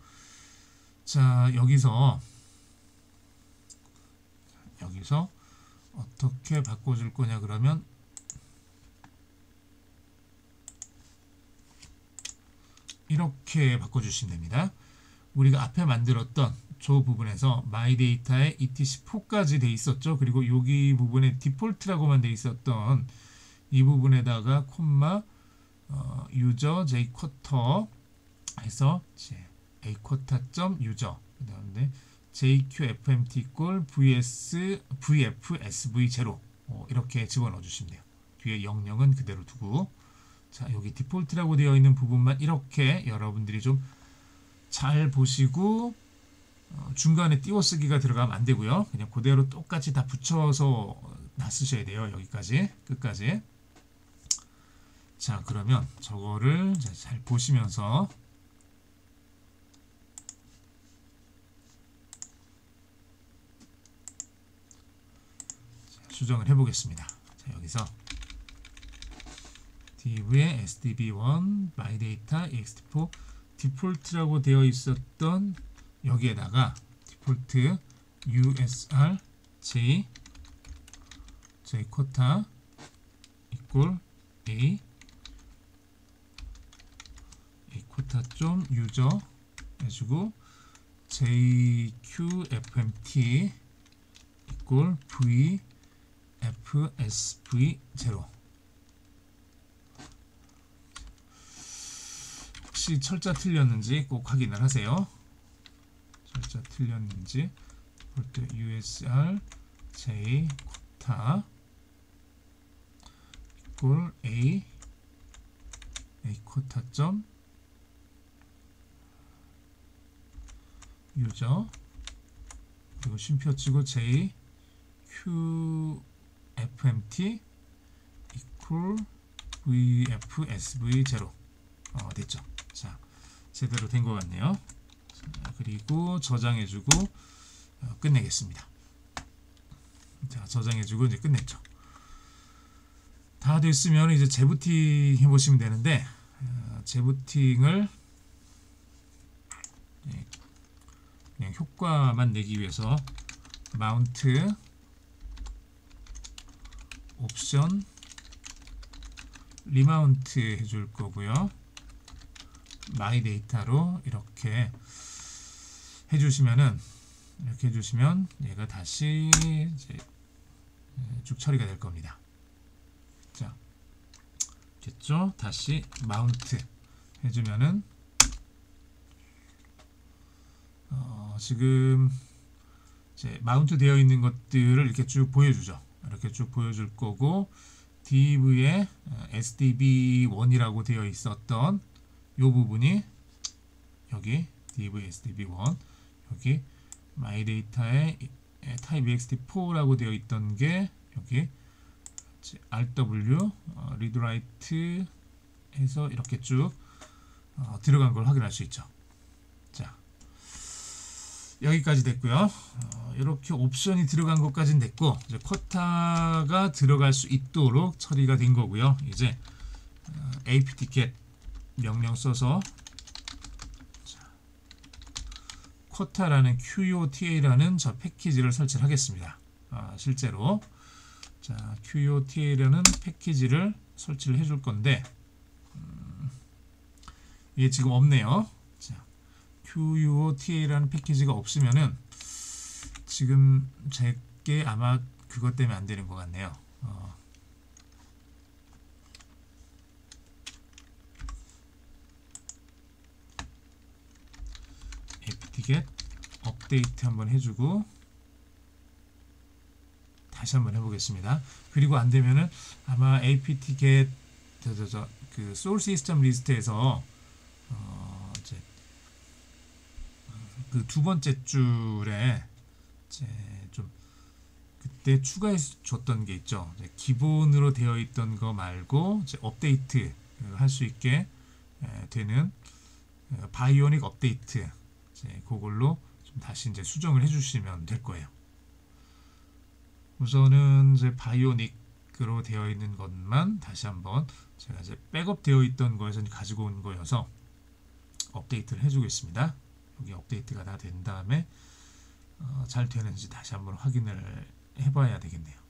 자, 여기서 어떻게 바꿔줄 거냐 그러면 이렇게 바꿔주시면 됩니다. 우리가 앞에 만들었던 저 부분에서 마이데이터에 etc4까지 돼 있었죠. 그리고 여기 부분에 디폴트라고만 돼 있었던 이 부분에다가 콤마 유저 jquarter 해서 a quarter.user 그 다음에 jqfmt vfsv0 이렇게 집어넣어 주시면 돼요. 뒤에 영영은 그대로 두고, 자 여기 디폴트라고 되어 있는 부분만 이렇게 여러분들이 좀 잘 보시고 중간에 띄워쓰기가 들어가면 안 되고요. 그냥 그대로 똑같이 다 붙여서 놨으셔야 돼요. 여기까지 끝까지. 자 그러면 저거를 잘 보시면서 수정을 해보겠습니다. 자 여기서 div의 sdb1 myData ext4 디폴트라고 되어 있었던 여기에다가 디폴트 usr j quota equal a quota.user 해주고 jqfmt equal vfsv0 혹시 철자 틀렸는지 꼭 확인을 하세요. 철자 틀렸는지 디폴트 usr j quota equal a quota. user 그리고 쉼표 치고 j qfmt equal vfsv0 됐죠. 자 제대로 된 것 같네요. 자, 그리고 저장해주고 끝내겠습니다. 자 저장해주고 이제 끝냈죠. 다 됐으면 이제 재부팅 해보시면 되는데 재부팅을 그냥 효과만 내기 위해서 마운트 옵션 리마운트 해줄 거고요. 마이데이터로 이렇게 해주시면 얘가 다시 이제 쭉 처리가 될 겁니다. 자 됐죠? 다시 마운트 해주면은 지금 이제 마운트 되어 있는 것들을 이렇게 쭉 보여주죠. 이렇게 쭉 보여줄 거고 div의 sdb1이라고 되어 있었던 이 부분이 여기 div sdb1 여기 myData의 type ext4라고 되어 있던 게 여기 rw read write 해서 이렇게 쭉 들어간 걸 확인할 수 있죠. 자 여기까지 됐고요. 이렇게 옵션이 들어간 것까지는 됐고 이제 쿼타가 들어갈 수 있도록 처리가 된 거고요. 이제 apt-get 명령 써서 쿼타라는 QOTA라는 저 패키지를 설치를 하겠습니다. 실제로 자 QOTA라는 패키지를 설치를 해줄 건데 이게 지금 없네요. 자, QOTA라는 패키지가 없으면은 지금 제게 아마 그것 때문에 안 되는 것 같네요. apt-get 업데이트 한번 해주고 다시 한번 해보겠습니다. 그리고 안 되면은 아마 apt-get 그 source system 리스트에서 이제 그 두 번째 줄에 이제 좀 그때 추가해 줬던 게 있죠. 기본으로 되어 있던 거 말고 이제 업데이트 할 수 있게 되는 바이오닉 업데이트 그걸로 좀 다시 이제 수정을 해주시면 될 거예요. 우선은 이제 바이오닉으로 되어 있는 것만 다시 한번 제가 이제 백업 되어 있던 거에서 가지고 온 거여서 업데이트를 해주고 있습니다. 여기 업데이트가 다 된 다음에 잘 되는지 다시 한번 확인을 해봐야 되겠네요.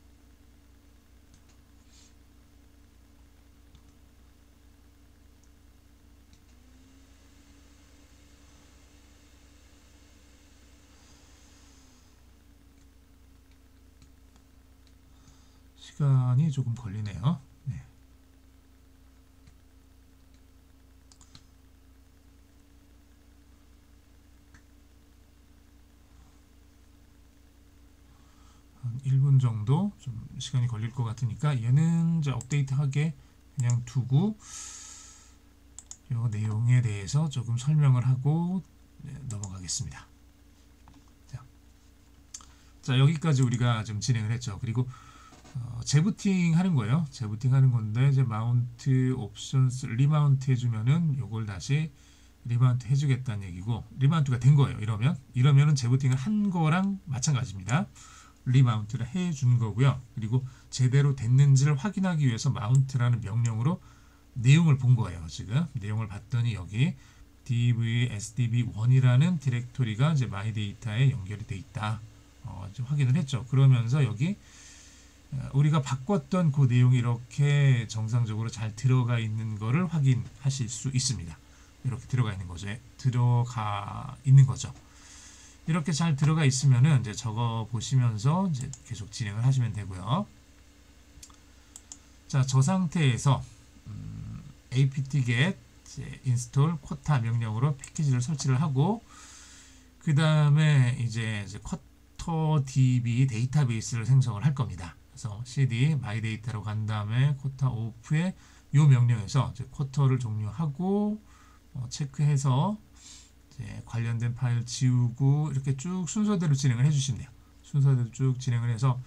시간이 조금 걸리네요. 네. 한 1분 정도 좀 시간이 걸릴 것 같으니까 얘는 이제 업데이트하게 그냥 두고 요 내용에 대해서 조금 설명을 하고 넘어가겠습니다. 자, 여기까지 우리가 좀 진행을 했죠. 그리고 재부팅 하는 거예요. 재부팅 하는 건데 이제 마운트 옵션스 리마운트 해주면은 요걸 다시 리마운트 해주겠다는 얘기고, 리마운트가 된 거예요. 이러면은 재부팅을 한 거랑 마찬가지입니다. 리마운트를 해준 거고요. 그리고 제대로 됐는지를 확인하기 위해서 마운트라는 명령으로 내용을 본 거예요. 지금 내용을 봤더니 여기 dvsdb1이라는 디렉토리가 이제 마이 데이터에 연결이 돼 있다. 좀 확인을 했죠. 그러면서 여기 우리가 바꿨던 그 내용이 이렇게 정상적으로 잘 들어가 있는 거를 확인하실 수 있습니다. 이렇게 들어가 있는 거죠. 이렇게 잘 들어가 있으면은 이제 적어 보시면서 이제 계속 진행을 하시면 되고요. 자, 저 상태에서 apt-get install quota 명령으로 패키지를 설치를 하고, 그 다음에 이제 quotadb 데이터베이스를 생성을 할 겁니다. 그래서 cd myData로 간 다음에 quota off에 이 명령에서 이제 quota를 종료하고 체크해서 이제 관련된 파일 지우고 이렇게 쭉 순서대로 진행을 해주시면 돼요. 순서대로 쭉 진행을 해서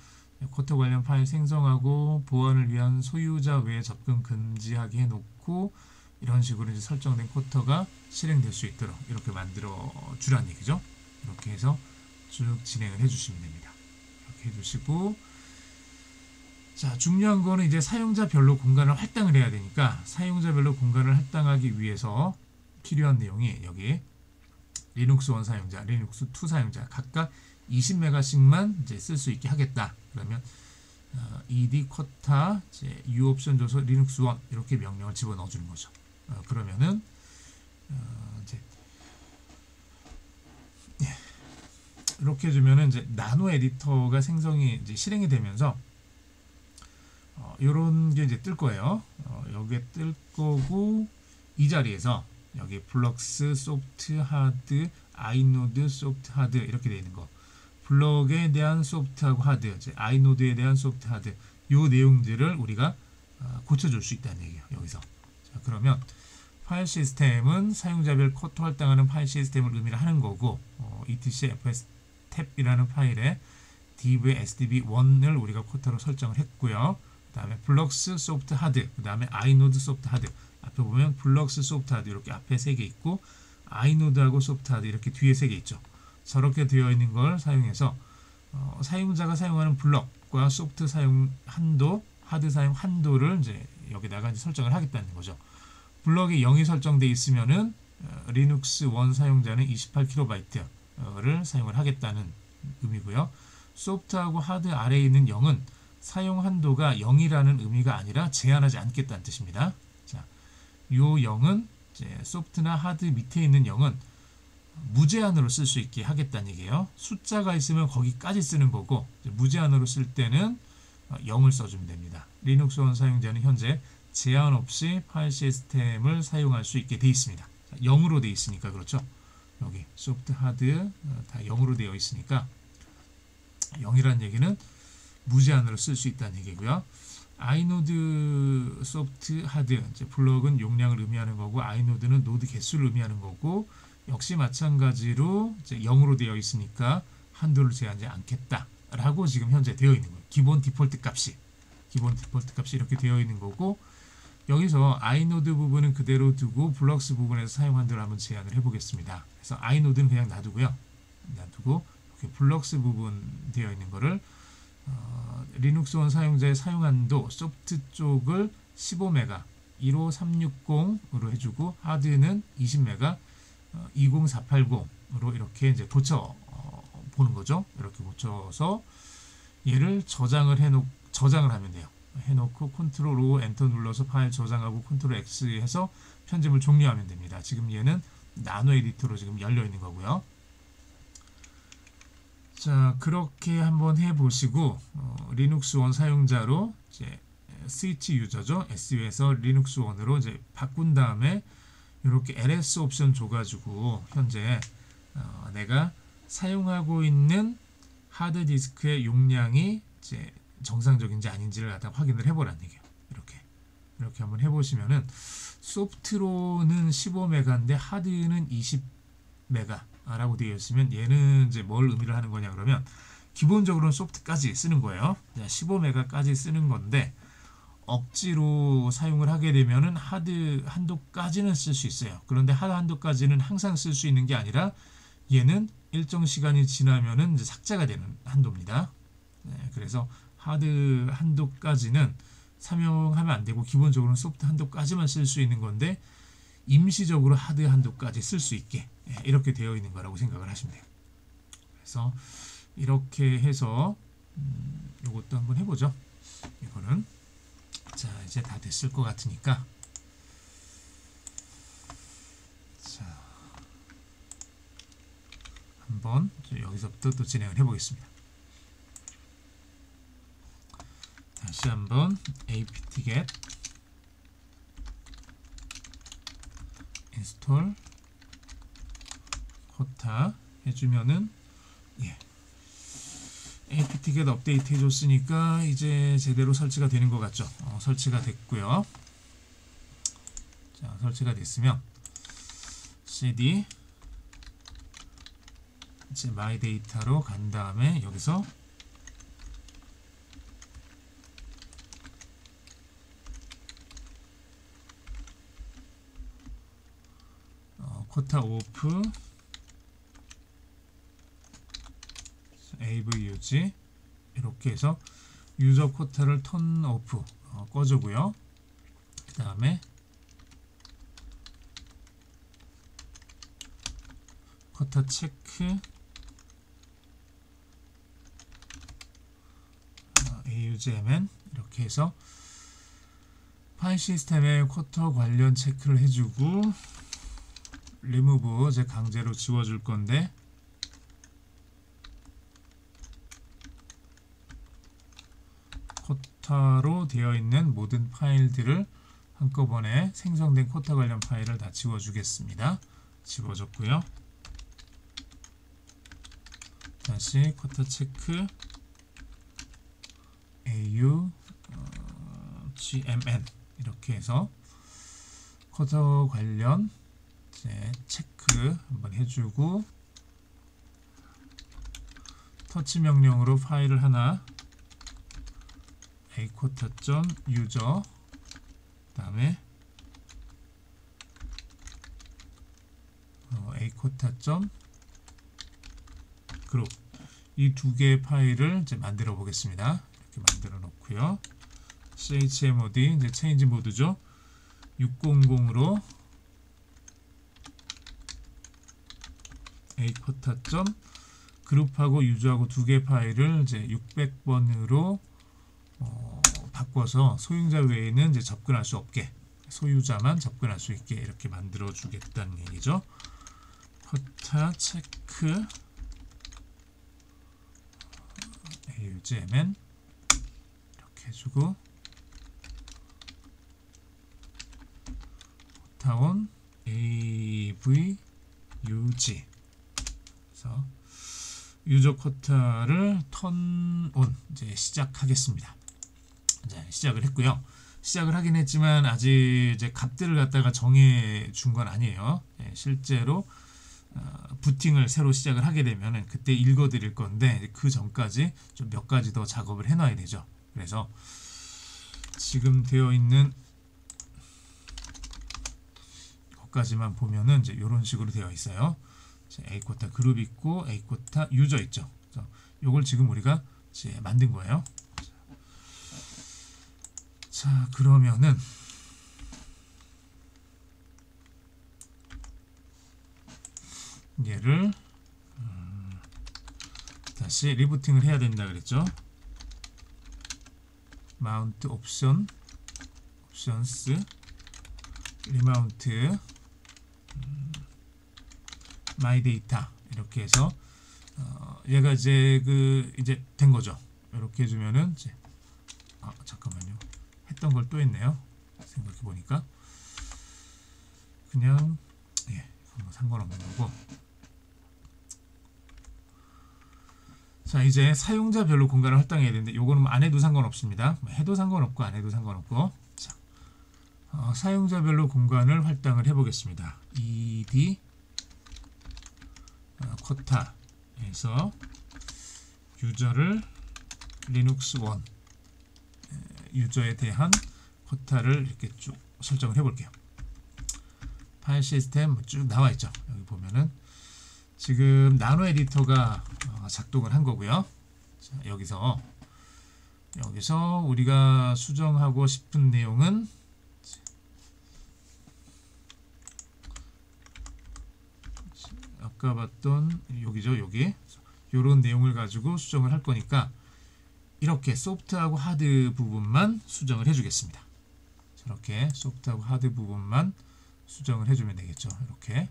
quota 관련 파일 생성하고 보안을 위한 소유자 외 접근 금지하게 해놓고, 이런 식으로 이제 설정된 quota가 실행될 수 있도록 이렇게 만들어 주라는 얘기죠. 이렇게 해서 쭉 진행을 해주시면 됩니다. 이렇게 해주시고, 자, 중요한 거는 이제 사용자별로 공간을 할당을 해야 되니까, 사용자별로 공간을 할당하기 위해서 필요한 내용이 여기 리눅스 1 사용자, 리눅스 2 사용자 각각 20메가씩만 이제 쓸 수 있게 하겠다. 그러면 ed quota u 옵션 줘서 리눅스 1 이렇게 명령을 집어넣어 주는 거죠. 그러면은 이제 이렇게 해주면은 이제 나노 에디터가 생성이 이제 실행이 되면서 요런 게 이제 뜰 거예요. 여기에 뜰 거고, 이 자리에서 여기 블럭스 소프트 하드 아이노드 소프트 하드 이렇게 되어 있는 거, 블럭에 대한 소프트하고 하드, 아이노드에 대한 소프트 하드, 요 내용들을 우리가 고쳐줄 수 있다는 얘기예요. 여기서. 자, 그러면 파일 시스템은 사용자별 쿼터 할당하는 파일 시스템을 의미를 하는 거고, etc fs 탭이라는 파일에 dvsdb1을 우리가 쿼터로 설정을 했고요. 그 다음에 블럭스 소프트 하드, 그 다음에 아이노드 소프트 하드, 앞에 보면 블럭스 소프트 하드 이렇게 앞에 3개 있고, 아이노드하고 소프트 하드 이렇게 뒤에 3개 있죠. 저렇게 되어 있는 걸 사용해서 사용자가 사용하는 블럭과 소프트 사용 한도, 하드 사용 한도를 이제 여기다가 이제 설정을 하겠다는 거죠. 블럭이 0이 설정되어 있으면은 리눅스 1 사용자는 28KB를 사용을 하겠다는 의미고요. 소프트하고 하드 아래에 있는 0은 사용 한도가 0이라는 의미가 아니라 제한하지 않겠다는 뜻입니다. 자, 요 0은 이제 소프트나 하드 밑에 있는 0은 무제한으로 쓸 수 있게 하겠다는 얘기예요. 숫자가 있으면 거기까지 쓰는 거고, 무제한으로 쓸 때는 0을 써주면 됩니다. 리눅스 1 사용자는 현재 제한 없이 파일 시스템을 사용할 수 있게 되어 있습니다. 0으로 되어 있으니까 그렇죠. 여기 소프트 하드 다 0으로 되어 있으니까 0이라는 얘기는 무제한으로 쓸 수 있다는 얘기고요. 아이노드 소프트 하드, 이제 블럭은 용량을 의미하는 거고, 아이노드는 노드 개수를 의미하는 거고, 역시 마찬가지로 이제 0으로 되어 있으니까 한도를 제한하지 않겠다라고 지금 현재 되어 있는 거예요. 기본 디폴트 값이 이렇게 되어 있는 거고, 여기서 아이노드 부분은 그대로 두고 블럭스 부분에서 사용 한도를 한번 제한을 해보겠습니다. 그래서 아이노드는 그냥 놔두고요. 놔두고 이렇게 블럭스 부분 되어 있는 거를 리눅스 1 사용자의 사용 한도 소프트 쪽을 15메가 15360으로 해주고, 하드는 20메가 20480으로 이렇게 이제 고쳐 보는 거죠. 이렇게 고쳐서 얘를 저장을 하면 돼요. 해놓고 컨트롤 O 엔터 눌러서 파일 저장하고 컨트롤 X 해서 편집을 종료하면 됩니다. 지금 얘는 나노 에디터로 지금 열려 있는 거고요. 자, 그렇게 한번 해보시고 리눅스 원 사용자로 이제 스위치 유저죠. SU에서 리눅스 원으로 이제 바꾼 다음에 이렇게 LS 옵션 줘가지고 현재 내가 사용하고 있는 하드디스크의 용량이 이제 정상적인지 아닌지를 갖다 확인을 해보라는 얘기예요. 이렇게 한번 해보시면은 소프트로는 15메가인데 하드는 20메가라고 되어 있으면 얘는 이제 뭘 의미를 하는 거냐 그러면 기본적으로는 소프트까지 쓰는 거예요. 15메가까지 쓰는 건데 억지로 사용을 하게 되면은 하드 한도까지는 쓸 수 있어요. 그런데 하드 한도까지는 항상 쓸 수 있는 게 아니라 얘는 일정 시간이 지나면은 이제 삭제가 되는 한도입니다. 그래서 하드 한도까지는 사용하면 안 되고 기본적으로는 소프트 한도까지만 쓸 수 있는 건데 임시적으로 하드 한도까지 쓸 수 있게 이렇게 되어 있는 거라고 생각을 하시면 돼요. 그래서 이렇게 해서 이것도 한번 해보죠. 이거는 자 이제 다 됐을 것 같으니까 자 한번 여기서부터 또 진행을 해보겠습니다. 다시 한번 apt-get install 코타 해주면은 apt-get 업데이트 해줬으니까 이제 제대로 설치가 되는 것 같죠. 설치가 됐고요. 자 설치가 됐으면 cd 이제 my data로 간 다음에 여기서 코타 오프 avug 이렇게 해서 유저 코타를 턴 오프 꺼주고요. 그 다음에 코타 체크 augmn 이렇게 해서 파일 시스템에 코타 관련 체크를 해주고 remove 제 강제로 지워줄 건데 코타로 되어 있는 모든 파일들을 한꺼번에 생성된 코타 관련 파일을 다 지워주겠습니다. 지워줬고요. 다시 코타 체크 au gmn 이렇게 해서 코타 관련 체크 한번 해주고 터치 명령으로 파일을 하나 aquota.user 그 다음에 aquota.group 이 두 개의 파일을 이제 만들어 보겠습니다. 이렇게 만들어 놓고요. chmod 이제 체인지 모드죠. 600으로 aquota.group하고 유저하고 두 개 파일을 이제 600번으로 바꿔서 소유자 외에는 이제 접근할 수 없게 소유자만 접근할 수 있게 이렇게 만들어 주겠다는 얘기죠. 코타 체크 augmn 이렇게 해주고 코타온 avug 그래서 유저 코타를 턴온 이제 시작하겠습니다. 자, 시작을 했고요. 시작을 하긴 했지만 아직 이제 값들을 갖다가 정해 준 건 아니에요. 실제로 부팅을 새로 시작을 하게 되면은 그때 읽어 드릴 건데 그 전까지 좀 몇 가지 더 작업을 해 놔야 되죠. 그래서 지금 되어 있는 것까지만 보면은 이제 이런 식으로 되어 있어요. aquota 그룹 있고 aquota 유저 있죠. 요걸 지금 우리가 이제 만든 거예요. 자, 그러면은 얘를 다시 리부팅을 해야 된다 그랬죠. 마운트 옵션 옵션스 리마운트 마이 데이터 이렇게 해서 얘가 이제 이제 된 거죠. 이렇게 해주면은 이제 잠깐만요. 했던 걸 또 했네요. 생각해 보니까 그냥 이건 뭐 상관없는 거고. 자, 이제 사용자별로 공간을 할당해야 되는데 요거는 안 해도 상관없습니다. 해도 상관없고 안 해도 상관없고. 자, 사용자별로 공간을 할당을 해보겠습니다. ed 쿼타에서 유저를 리눅스 1 유저에 대한 쿼타를 이렇게 쭉 설정을 해볼게요. 파일 시스템 쭉 나와 있죠. 여기 보면은 지금 나노 에디터가 작동을 한 거고요. 자, 여기서 우리가 수정하고 싶은 내용은 아까 봤던 여기죠. 여기 요런 내용을 가지고 수정을 할 거니까 이렇게 소프트하고 하드 부분만 수정을 해주겠습니다. 이렇게 소프트하고 하드 부분만 수정을 해주면 되겠죠. 이렇게.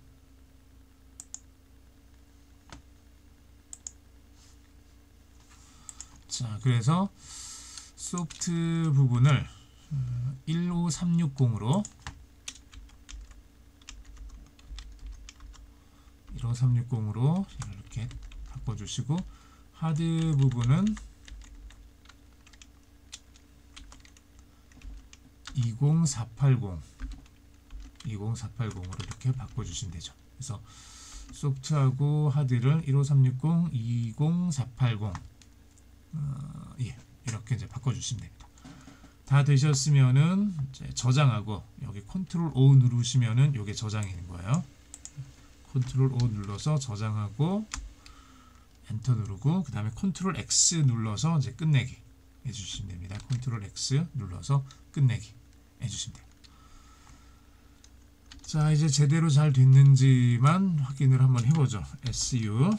자, 그래서 소프트 부분을 15360으로 15360으로 이렇게 바꿔주시고 하드 부분은 20480으로 이렇게 바꿔주시면 되죠. 그래서 소프트하고 하드를 15360, 20480 이렇게 이제 바꿔주시면 됩니다. 다 되셨으면은 이제 저장하고 여기 컨트롤 O 누르시면은 이게 저장이 되는 거예요. 컨트롤 O 눌러서 저장하고 엔터 누르고 그 다음에 컨트롤 X 눌러서 이제 끝내기 해주시면 됩니다. 컨트롤 X 눌러서 끝내기 해주시면 돼요. 자, 이제 제대로 잘 됐는지만 확인을 한번 해보죠. SU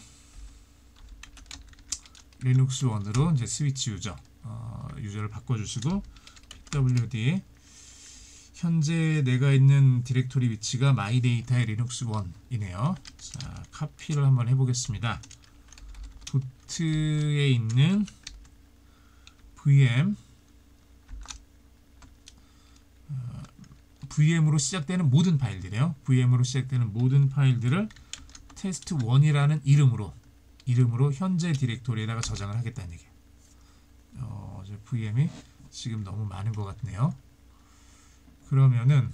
리눅스 1으로 이제 스위치 유저를 바꿔주시고 pwd 현재 내가 있는 디렉토리 위치가 마이데이터의 리눅스 1이네요. 자, 카피를 한번 해보겠습니다. 부트에 있는 VM으로 시작되는 모든 파일들이에요. VM으로 시작되는 모든 파일들을 test1이라는 이름으로 현재 디렉토리에다가 저장을 하겠다는 얘기예요. VM이 지금 너무 많은 것 같네요. 그러면은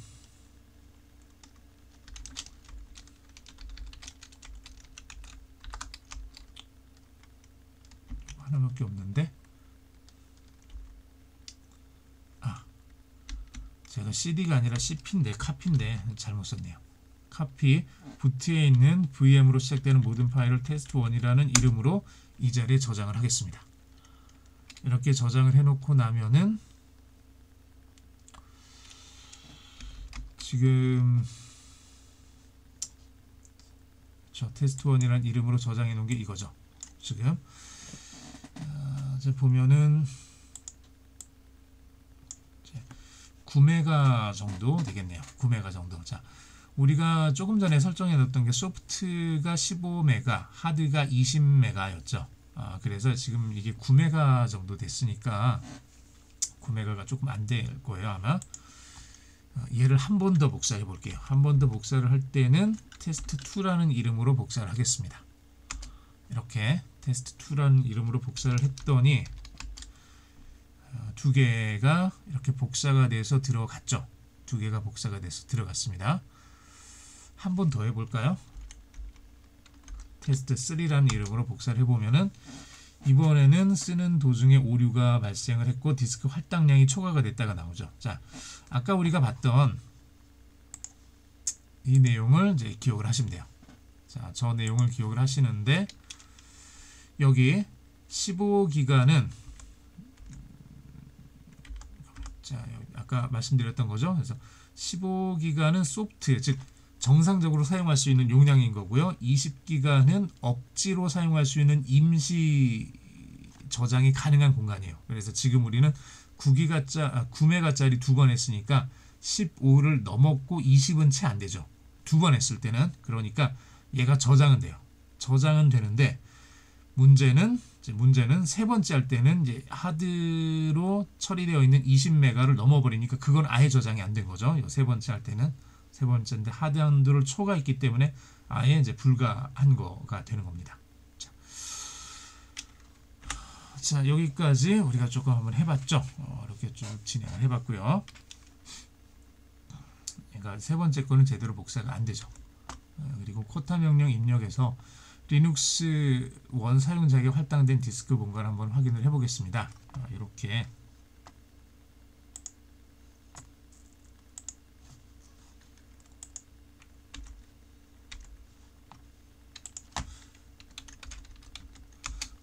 하나밖에 없는데 제가 CD가 아니라 CP인데 카피인데 잘못 썼네요. 카피 부트에 있는 VM으로 시작되는 모든 파일을 test1이라는 이름으로 이 자리에 저장을 하겠습니다. 이렇게 저장을 해놓고 나면은 지금 저 test1이라는 이름으로 저장해 놓은 게 이거죠. 지금 이제 보면은 9메가 정도 되겠네요. 9메가 정도. 자, 우리가 조금 전에 설정해 놨던 게 소프트가 15메가, 하드가 20메가였죠. 그래서 지금 이게 9메가 정도 됐으니까 9메가가 조금 안 될 거예요, 아마. 얘를 한 번 더 복사해 볼게요. 한 번 더 복사를 할 때는 test2라는 이름으로 복사를 하겠습니다. 이렇게 test2라는 이름으로 복사를 했더니 두 개가 이렇게 복사가 돼서 들어갔죠. 두 개가 복사가 돼서 들어갔습니다. 한 번 더 해볼까요? test3라는 이름으로 복사를 해보면은 이번에는 쓰는 도중에 오류가 발생을 했고 디스크 할당량이 초과가 됐다가 나오죠. 자, 아까 우리가 봤던 이 내용을 이제 기억을 하시면 돼요. 자, 저 내용을 기억을 하시는데 여기 15기가는 자, 아까 말씀드렸던 거죠. 그래서 15기가는 소프트, 즉 정상적으로 사용할 수 있는 용량인 거고요. 20기가는 억지로 사용할 수 있는 임시 저장이 가능한 공간이에요. 그래서 지금 우리는 9메가짜리 두 번 했으니까 15를 넘었고 20은 채 안 되죠. 두 번 했을 때는. 그러니까 얘가 저장은 돼요. 저장은 되는데 문제는 세 번째 할 때는 이제 하드로 처리되어 있는 20메가를 넘어버리니까 그건 아예 저장이 안 된 거죠. 세 번째 할 때는 세 번째인데 하드 한도를 초과했기 때문에 아예 이제 불가한 거가 되는 겁니다. 자, 여기까지 우리가 조금 한번 해봤죠. 이렇게 쭉 진행을 해봤고요. 그러니까 세 번째 거는 제대로 복사가 안 되죠. 그리고 코타 명령 입력해서 리눅스 원 사용자에게 할당된 디스크 공간 한번 확인을 해보겠습니다. 이렇게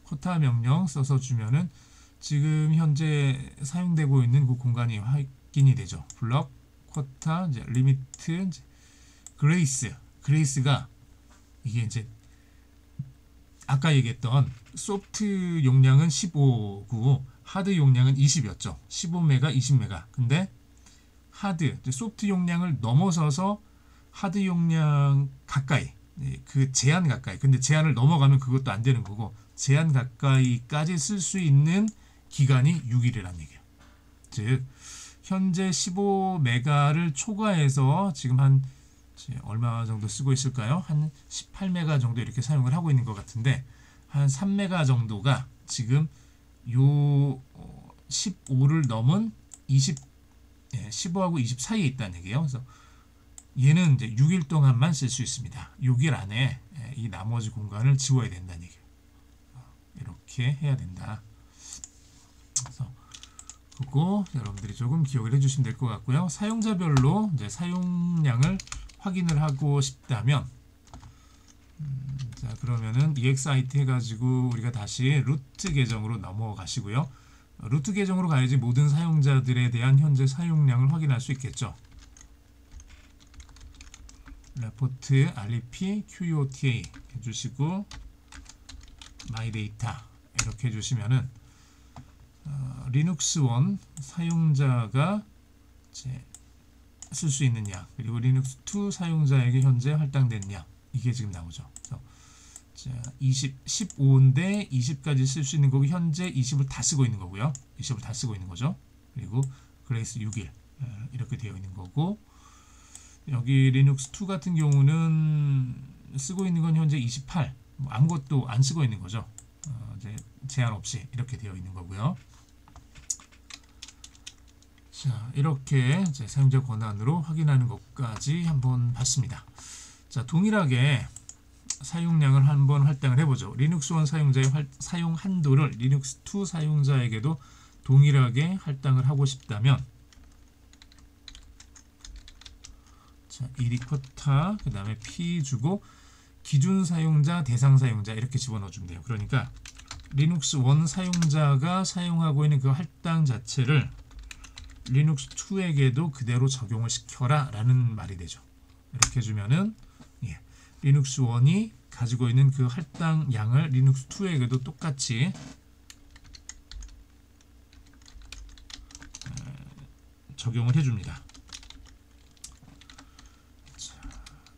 코타 명령 써서 주면은 지금 현재 사용되고 있는 그 공간이 확인이 되죠. 블럭, 코타, 이제 리미트, 이제 그레이스가 이게 이제 아까 얘기했던 소프트 용량은 15고 하드 용량은 20이었죠. 15메가, 20메가. 근데 소프트 용량을 넘어서서 하드 용량 가까이, 그 제한 가까이. 근데 제한을 넘어가면 그것도 안 되는 거고 제한 가까이까지 쓸 수 있는 기간이 6일이라는 얘기예요. 즉 현재 15메가를 초과해서 지금 한 얼마 정도 쓰고 있을까요? 한 18메가 정도 이렇게 사용을 하고 있는 것 같은데 한 3메가 정도가 지금 요 15를 넘은 15하고 20 사이에 있다는 얘기예요. 그래서 얘는 이제 6일 동안만 쓸 수 있습니다. 6일 안에 이 나머지 공간을 지워야 된다는 얘기예요. 이렇게 해야 된다. 그래서 그거 여러분들이 조금 기억을 해주시면 될 것 같고요. 사용자별로 이제 사용량을 확인을 하고 싶다면 자 그러면은 EXIT 해가지고 우리가 다시 루트 계정으로 넘어가시고요. 루트 계정으로 가야지 모든 사용자들에 대한 현재 사용량을 확인할 수 있겠죠. 레포트 REP QOTA 해주시고 마이데이터 이렇게 해주시면은 리눅스 원 사용자가 쓸 수 있는 양 그리고 리눅스 2 사용자에게 현재 할당된 양 이게 지금 나오죠. 그래서 자, 15인데 20까지 쓸 수 있는 거고 현재 20을 다 쓰고 있는 거고요. 20을 다 쓰고 있는 거죠. 그리고 그레이스 6일 이렇게 되어 있는 거고 여기 리눅스 2 같은 경우는 쓰고 있는 건 현재 28 아무것도 안 쓰고 있는 거죠. 이제 제한 없이 이렇게 되어 있는 거고요. 자, 이렇게 이제 사용자 권한으로 확인하는 것까지 한번 봤습니다. 자, 동일하게 사용량을 한번 할당을 해보죠. 리눅스 1 사용자의 사용 한도를 리눅스 2 사용자에게도 동일하게 할당을 하고 싶다면 자, 이리쿼타 그 다음에 P 주고 기준 사용자, 대상 사용자 이렇게 집어넣어 주면 돼요. 그러니까 리눅스 1 사용자가 사용하고 있는 그 할당 자체를 리눅스 2에게도 그대로 적용을 시켜라 라는 말이 되죠. 이렇게 해주면은 리눅스 1이 가지고 있는 그 할당 양을 리눅스 2에게도 똑같이 적용을 해줍니다.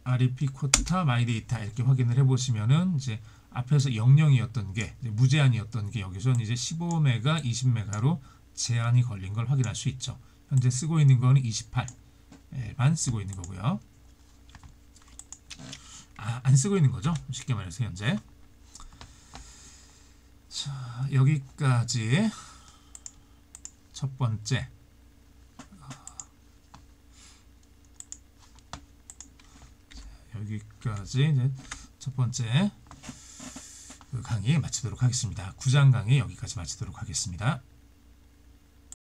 REP 쿼타 마이데이터 이렇게 확인을 해보시면은 이제 앞에서 00이었던 게 무제한이었던 게 여기서는 이제 15메가, 20메가로 제한이 걸린 걸 확인할 수 있죠. 현재 쓰고 있는 거는 28만 쓰고 있는 거고요. 안 쓰고 있는 거죠. 쉽게 말해서 현재. 자, 여기까지 첫 번째 여기까지 이제 첫 번째 그 강의 마치도록 하겠습니다. 9장 강의 여기까지 마치도록 하겠습니다.